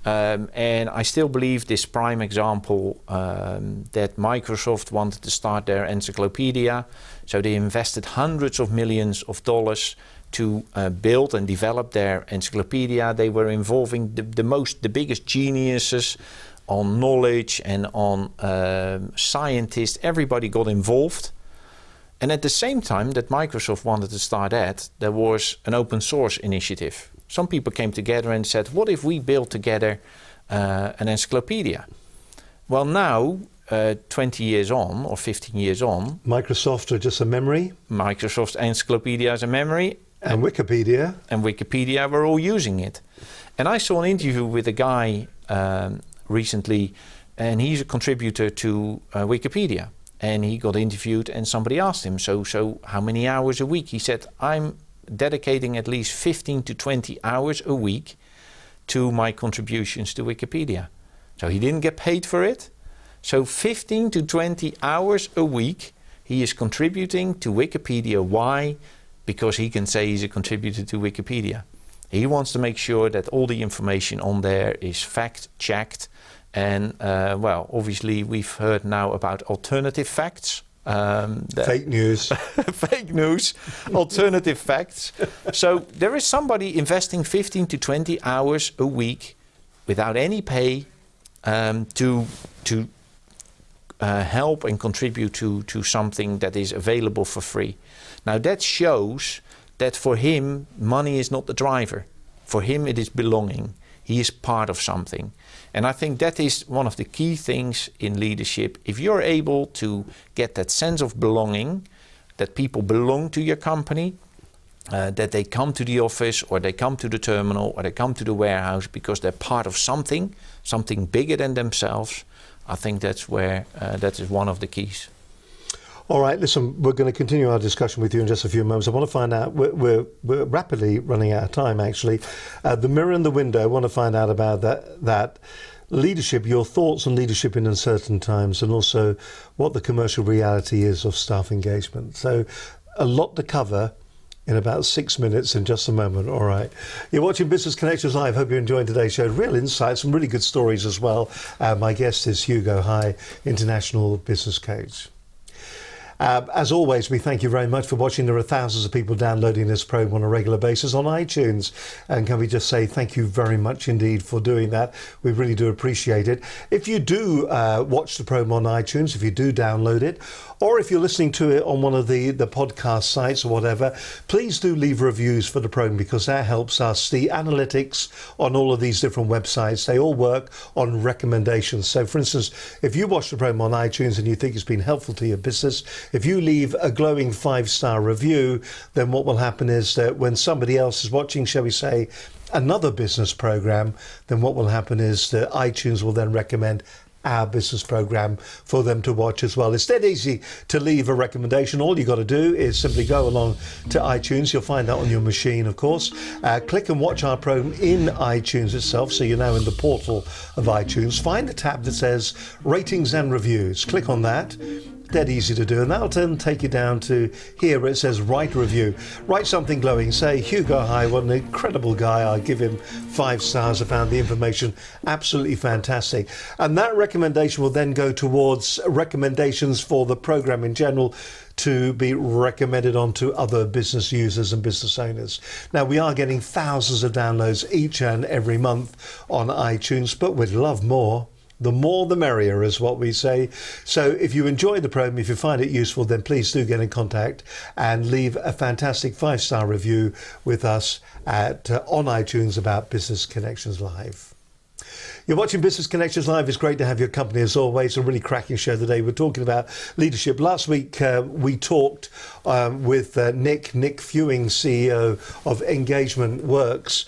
And I still believe this prime example that Microsoft wanted to start their encyclopedia. So they invested hundreds of millions of dollars to build and develop their encyclopedia. They were involving the biggest geniuses on knowledge and on scientists. Everybody got involved. And at the same time that Microsoft wanted to start that, there was an open source initiative. Some people came together and said, what if we build together an encyclopedia? Well, now, 20 years on or 15 years on... Microsoft are just a memory? Microsoft's encyclopedia is a memory. And Wikipedia. And Wikipedia, we're all using it. And I saw an interview with a guy recently, and he's a contributor to Wikipedia. And he got interviewed and somebody asked him, so how many hours a week? He said, I'm dedicating at least 15 to 20 hours a week to my contributions to Wikipedia. So he didn't get paid for it. So 15 to 20 hours a week he is contributing to Wikipedia. Why? Because he can say he's a contributor to Wikipedia. He wants to make sure that all the information on there is fact-checked. And, well, obviously we've heard now about alternative facts. Fake news. Fake news, alternative facts. So there is somebody investing 15 to 20 hours a week without any pay to help and contribute to something that is available for free. Now that shows that for him, money is not the driver. For him, it is belonging. He is part of something. And I think that is one of the key things in leadership. If you're able to get that sense of belonging, that people belong to your company, that they come to the office or they come to the terminal or they come to the warehouse because they're part of something bigger than themselves, I think that's where that is one of the keys. All right, listen, we're going to continue our discussion with you in just a few moments. I want to find out, we're rapidly running out of time, actually. The mirror and the window, I want to find out about that leadership, your thoughts on leadership in uncertain times, and also what the commercial reality is of staff engagement. So a lot to cover in about 6 minutes in just a moment. All right. You're watching Business Connections Live. Hope you're enjoying today's show. Real insights, some really good stories as well. My guest is Hugo High, International Business Coach. As always, we thank you very much for watching. There are thousands of people downloading this program on a regular basis on iTunes. And can we just say thank you very much indeed for doing that? We really do appreciate it. If you do watch the program on iTunes, if you do download it, or if you're listening to it on one of the podcast sites or whatever, please do leave reviews for the program, because that helps us. The analytics on all of these different websites, they all work on recommendations. So for instance, if you watch the program on iTunes and you think it's been helpful to your business, if you leave a glowing 5-star review, then what will happen is that when somebody else is watching, shall we say, another business program, then what will happen is that iTunes will then recommend our business program for them to watch as well. It's dead easy to leave a recommendation. All you got to do is simply go along to iTunes. You'll find that on your machine, of course. Click and watch our program in iTunes itself, so you're now in the portal of iTunes. Find the tab that says ratings and reviews. Click on that. Dead easy to do, and that'll then take you down to here where it says write a review. Write something glowing. Say, Hugo High, what an incredible guy. I give him 5 stars. I found the information absolutely fantastic. And that recommendation will then go towards recommendations for the program in general to be recommended on to other business users and business owners. Now, we are getting thousands of downloads each and every month on iTunes, but we'd love more. The more the merrier is what we say. So if you enjoy the program, if you find it useful, then please do get in contact and leave a fantastic 5-star review with us on iTunes about Business Connections Live. You're watching Business Connections Live. It's great to have your company as always. A really cracking show today. We're talking about leadership. Last week we talked with Nick Fewing, CEO of Engagement Works.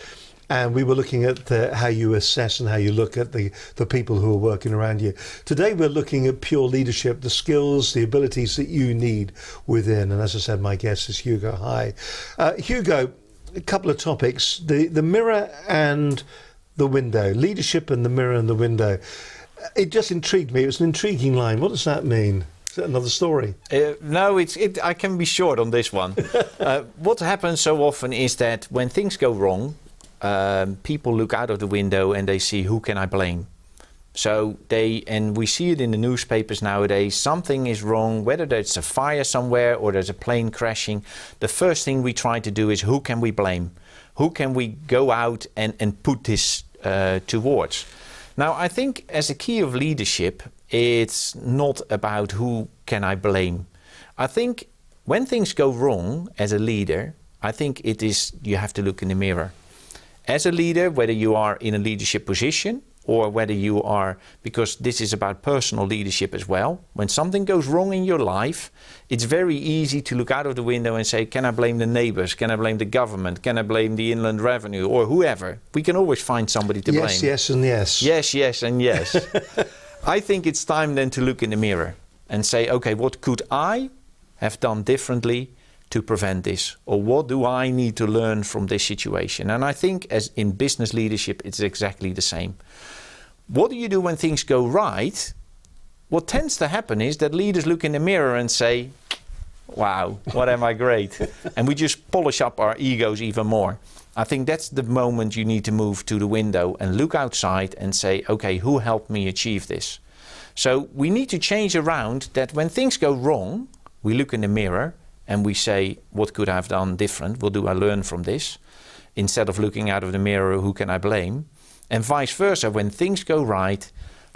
And we were looking at how you assess and how you look at the people who are working around you. Today we're looking at pure leadership, the skills, the abilities that you need within. And as I said, my guest is Hugo High. Hugo, a couple of topics. The mirror and the window. Leadership and the mirror and the window. It just intrigued me. It was an intriguing line. What does that mean? Is that another story? No, I can be short on this one. What happens so often is that when things go wrong, people look out of the window and they see, who can I blame? So and we see it in the newspapers nowadays, something is wrong, whether there's a fire somewhere or there's a plane crashing. The first thing we try to do is, who can we blame? Who can we go out and put this towards? Now, I think as a key of leadership, it's not about who can I blame. I think when things go wrong as a leader, I think it is you have to look in the mirror. As a leader, whether you are in a leadership position or whether you are, because this is about personal leadership as well. When something goes wrong in your life, it's very easy to look out of the window and say, can I blame the neighbors? Can I blame the government? Can I blame the Inland Revenue or whoever? We can always find somebody to blame. Yes, and yes. Yes, and yes. I think it's time then to look in the mirror and say, okay, what could I have done differently to prevent this? Or what do I need to learn from this situation? And I think as in business leadership, it's exactly the same. What do you do when things go right? What tends to happen is that leaders look in the mirror and say, wow, what am I great? And we just polish up our egos even more. I think that's the moment you need to move to the window and look outside and say, okay, who helped me achieve this? So we need to change around that when things go wrong, we look in the mirror and we say, what could I have done different? What do I learn from this? Instead of looking out of the mirror, who can I blame? And vice versa, when things go right,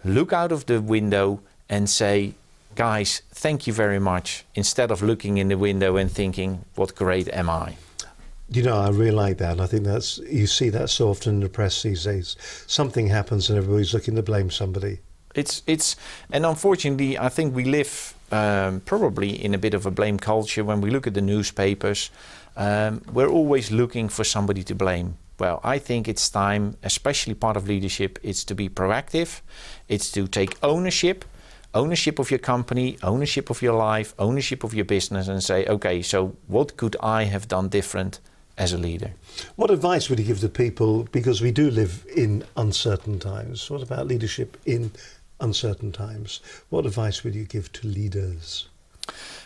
look out of the window and say, guys, thank you very much. Instead of looking in the window and thinking, what great am I? You know, I really like that. I think you see that so often in the press these days. Something happens and everybody's looking to blame somebody. And unfortunately, I think we live probably in a bit of a blame culture. When we look at the newspapers, we're always looking for somebody to blame. Well, I think it's time, especially part of leadership, it's to be proactive. It's to take ownership of your company, ownership of your life, ownership of your business, and say, okay, so what could I have done different as a leader? What advice would you give to people, because we do live in uncertain times? What about leadership in uncertain times? What advice would you give to leaders?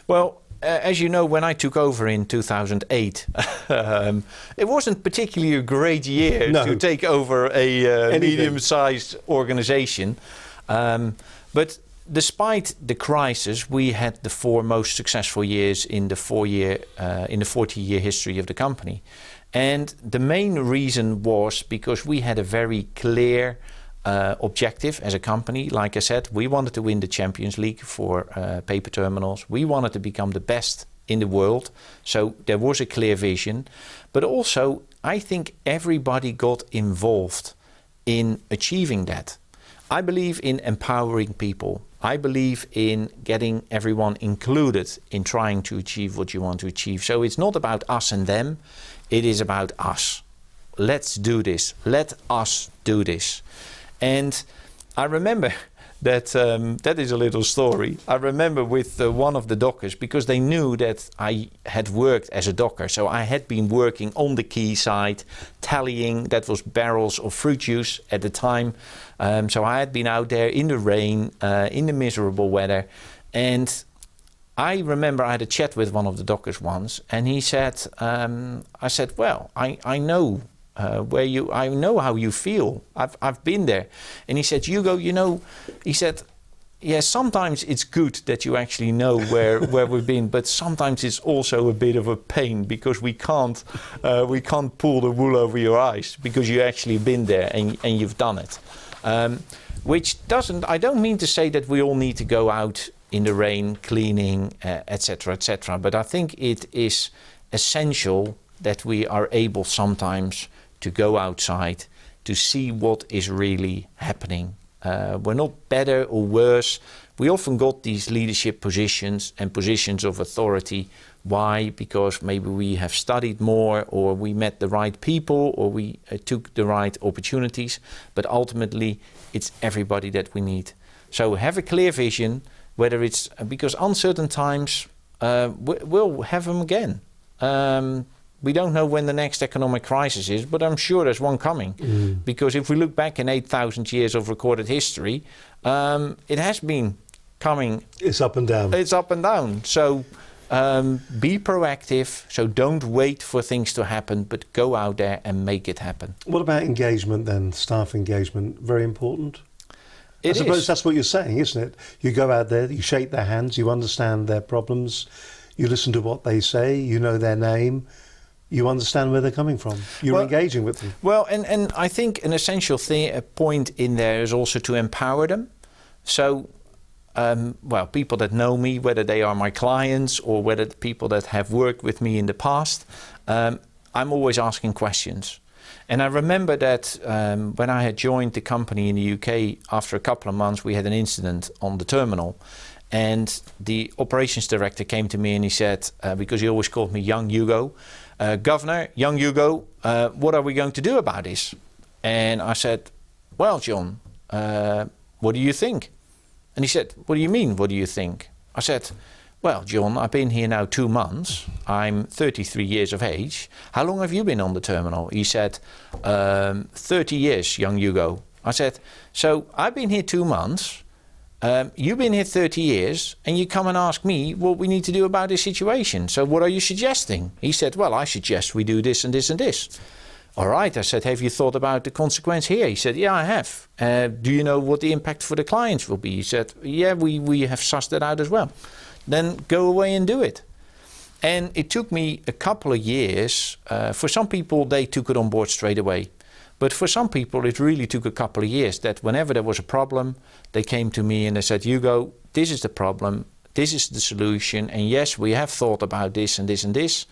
Well, as you know, when I took over in 2008, it wasn't particularly a great year to take over a medium-sized organization. But despite the crisis, we had the 4 most successful years in the 40-year history of the company. And the main reason was because we had a very clear objective as a company. Like I said, we wanted to win the Champions League for paper terminals. We wanted to become the best in the world. So there was a clear vision. But also, I think everybody got involved in achieving that. I believe in empowering people. I believe in getting everyone included in trying to achieve what you want to achieve. So it's not about us and them. It is about us. Let's do this. Let us do this. And I remember that that is a little story. I remember with one of the dockers, because they knew that I had worked as a docker. So I had been working on the quay side, tallying, that was barrels of fruit juice at the time. So I had been out there in the rain, in the miserable weather. And I remember I had a chat with one of the dockers once, and he said, I said, well, I know I know how you feel. I've been there. And he said, Hugo, he said, yeah, sometimes it's good that you actually know where we've been, but sometimes it's also a bit of a pain because we can't pull the wool over your eyes because you actually been there and you've done it. I don't mean to say that we all need to go out in the rain, cleaning, etc., etc. But I think it is essential that we are able sometimes to go outside to see what is really happening. We're not better or worse. We often got these leadership positions and positions of authority. Why? Because maybe we have studied more, or we met the right people, or we took the right opportunities. But ultimately, it's everybody that we need. So have a clear vision, whether it's because uncertain times, we'll have them again. We don't know when the next economic crisis is, but I'm sure there's one coming. Because if we look back in 8,000 years of recorded history, it has been coming. It's up and down. It's up and down. So be proactive. So don't wait for things to happen, but go out there and make it happen. What about engagement then? Staff engagement, very important? I suppose that's what you're saying, isn't it? You go out there, you shake their hands, you understand their problems, you listen to what they say, you know their name. You understand where they're coming from. You're engaging with them. Well, and I think an essential point in there is also to empower them. So, people that know me, whether they are my clients or whether the people that have worked with me in the past, I'm always asking questions. And I remember that when I had joined the company in the UK, after a couple of months, we had an incident on the terminal. And the operations director came to me and he said, because he always called me young Hugo, Governor, young Hugo, what are we going to do about this? And I said, well, John, what do you think? And he said, what do you mean, what do you think? I said, well, John, I've been here now 2 months. I'm 33 years of age. How long have you been on the terminal? He said, 30 years, young Hugo. I said, so I've been here 2 months. you've been here 30 years and you come and ask me what we need to do about this situation. So what are you suggesting? He said, well, I suggest we do this and this and this. All right, I said, have you thought about the consequence here? He said, yeah, I have. Do you know what the impact for the clients will be? He said, yeah, we have sussed that out as well. Then go away and do it. And it took me a couple of years. For some people, they took it on board straight away. But for some people, it really took a couple of years that whenever there was a problem, they came to me and they said, Hugo, this is the problem, this is the solution, and yes, we have thought about this and this and this.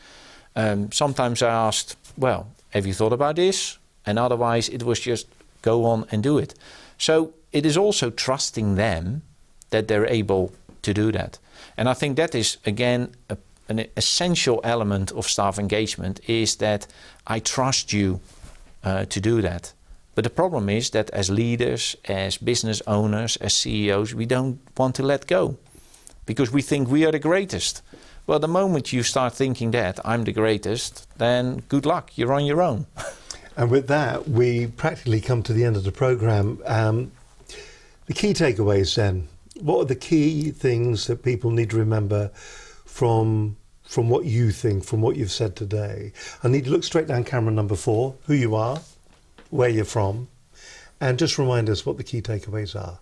Sometimes I asked, well, have you thought about this? And otherwise, it was just go on and do it. So it is also trusting them that they're able to do that. And I think that is, again, an essential element of staff engagement, is that I trust you to do that. But the problem is that as leaders, as business owners, as CEOs, we don't want to let go because we think we are the greatest. Well, the moment you start thinking that I'm the greatest, then good luck, you're on your own. And with that, we practically come to the end of the programme. The key takeaways then, what are the key things that people need to remember from what you think, from what you've said today? I need to look straight down camera number 4, who you are, where you're from, and just remind us what the key takeaways are.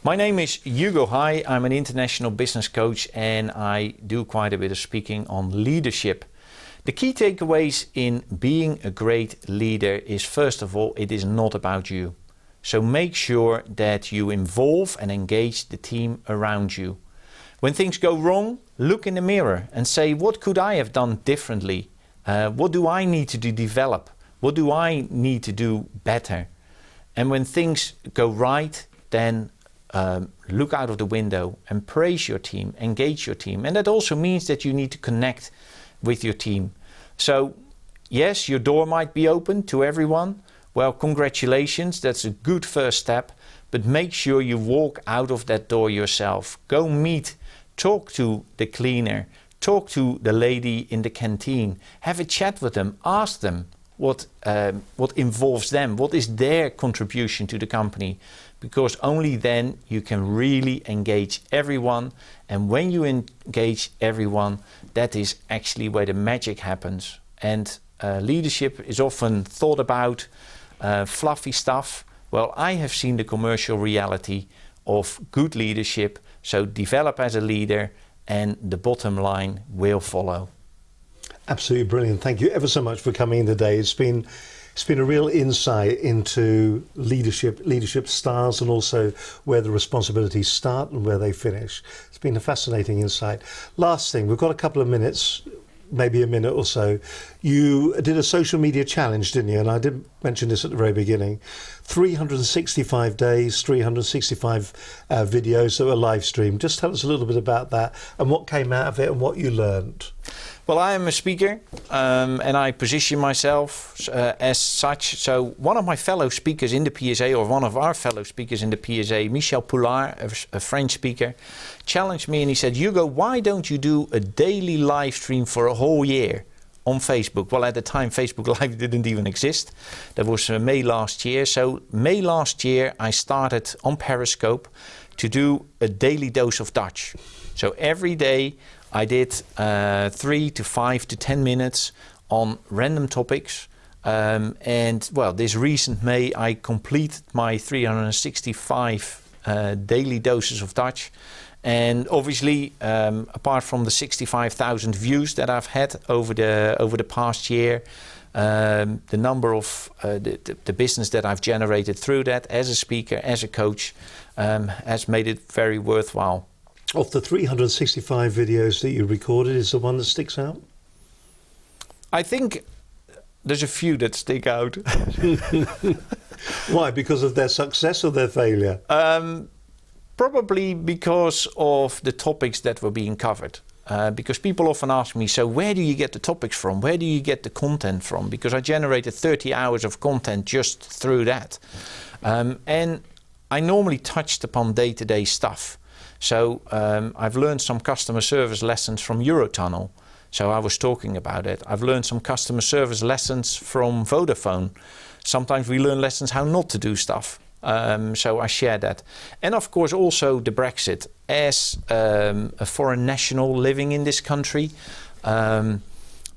My name is Hugo. Hi, I'm an international business coach and I do quite a bit of speaking on leadership. The key takeaways in being a great leader is, first of all, it is not about you. So make sure that you involve and engage the team around you. When things go wrong, look in the mirror and say, what could I have done differently? What do I need to develop? What do I need to do better? And when things go right, then look out of the window and praise your team, engage your team. And that also means that you need to connect with your team. So yes, your door might be open to everyone. Well, congratulations, that's a good first step, but make sure you walk out of that door yourself. Go meet, talk to the cleaner, talk to the lady in the canteen, have a chat with them, ask them what involves them, what is their contribution to the company, because only then you can really engage everyone. And when you engage everyone, that is actually where the magic happens. And leadership is often thought about fluffy stuff. Well, I have seen the commercial reality of good leadership. So develop as a leader and the bottom line will follow. Absolutely brilliant. Thank you ever so much for coming in today. It's been a real insight into leadership styles, and also where the responsibilities start and where they finish. It's been a fascinating insight. Last thing, we've got a couple of minutes, maybe a minute or so. You did a social media challenge, didn't you? And I did mention this at the very beginning. 365 days, 365 videos that were live streamed. Just tell us a little bit about that and what came out of it and what you learned. Well, I am a speaker and I position myself as such. So one of my fellow speakers in the PSA, or one of our fellow speakers in the PSA, Michel Poulard, a French speaker, challenged me and he said, Hugo, why don't you do a daily live stream for a whole year on Facebook? Well, at the time, Facebook Live didn't even exist. That was May last year. So May last year, I started on Periscope to do a daily dose of Dutch. So every day, I did 3 to 5 to 10 minutes on random topics. And well, this recent May, I completed my 365 daily doses of Dutch. And obviously, apart from the 65,000 views that I've had over the past year, the number of the business that I've generated through that as a speaker, as a coach, has made it very worthwhile. Of the 365 videos that you recorded, is the one that sticks out? I think there's a few that stick out. Why? Because of their success or their failure? Probably because of the topics that were being covered. Because people often ask me, so where do you get the topics from? Where do you get the content from? Because I generated 30 hours of content just through that. And I normally touched upon day-to-day stuff. So I've learned some customer service lessons from Eurotunnel. So I was talking about it. I've learned some customer service lessons from Vodafone. Sometimes we learn lessons how not to do stuff. So I share that. And of course also the Brexit. As a foreign national living in this country,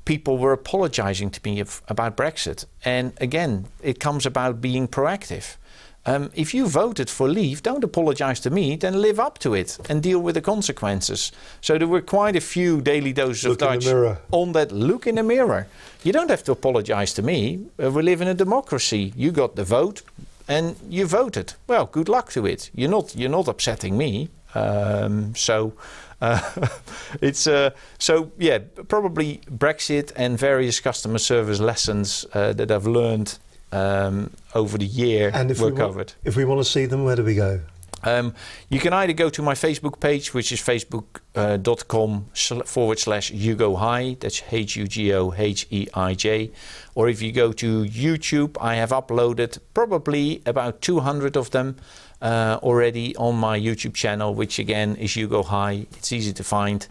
people were apologizing to me about Brexit. And again, it comes about being proactive. If you voted for leave, don't apologize to me, then live up to it and deal with the consequences. So there were quite a few daily doses of Dutch on that. Look in the mirror. You don't have to apologize to me. We live in a democracy. You got the vote and you voted. Well, good luck to it. You're not upsetting me. It's so yeah, probably Brexit and various customer service lessons that I've learned over the year were covered. If we want to see them, where do we go? You can either go to my Facebook page, which is facebook.com/Hugo Hai. That's HUGOHEIJ. Or if you go to YouTube, I have uploaded probably about 200 of them already on my YouTube channel, which again is Hugo Hai. It's easy to find.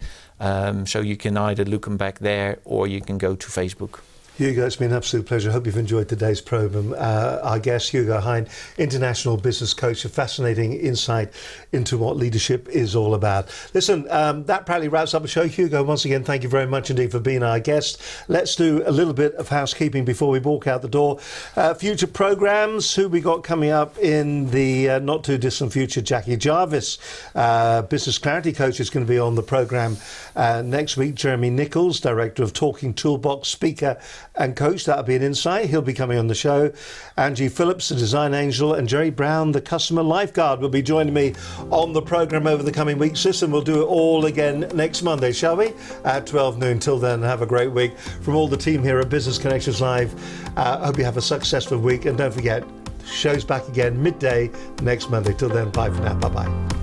So you can either look them back there or you can go to Facebook. Hugo, it's been an absolute pleasure. I hope you've enjoyed today's program. Our guest, Hugo Hein, international business coach, a fascinating insight into what leadership is all about. Listen, that proudly wraps up the show. Hugo, once again, thank you very much indeed for being our guest. Let's do a little bit of housekeeping before we walk out the door. Future programs, who we got coming up in the not too distant future? Jackie Jarvis, business clarity coach, is going to be on the program next week. Jeremy Nichols, director of Talking Toolbox, speaker and coach. That'll be an insight. He'll be coming on the show. Angie Phillips, the design angel, and Jerry Brown, the customer lifeguard, will be joining me on the program over the coming weeks. Listen, we'll do it all again next Monday, shall we? At 12 noon. Till then, have a great week. From all the team here at Business Connections Live, I hope you have a successful week. And don't forget, show's back again midday next Monday. Till then, bye for now. Bye-bye.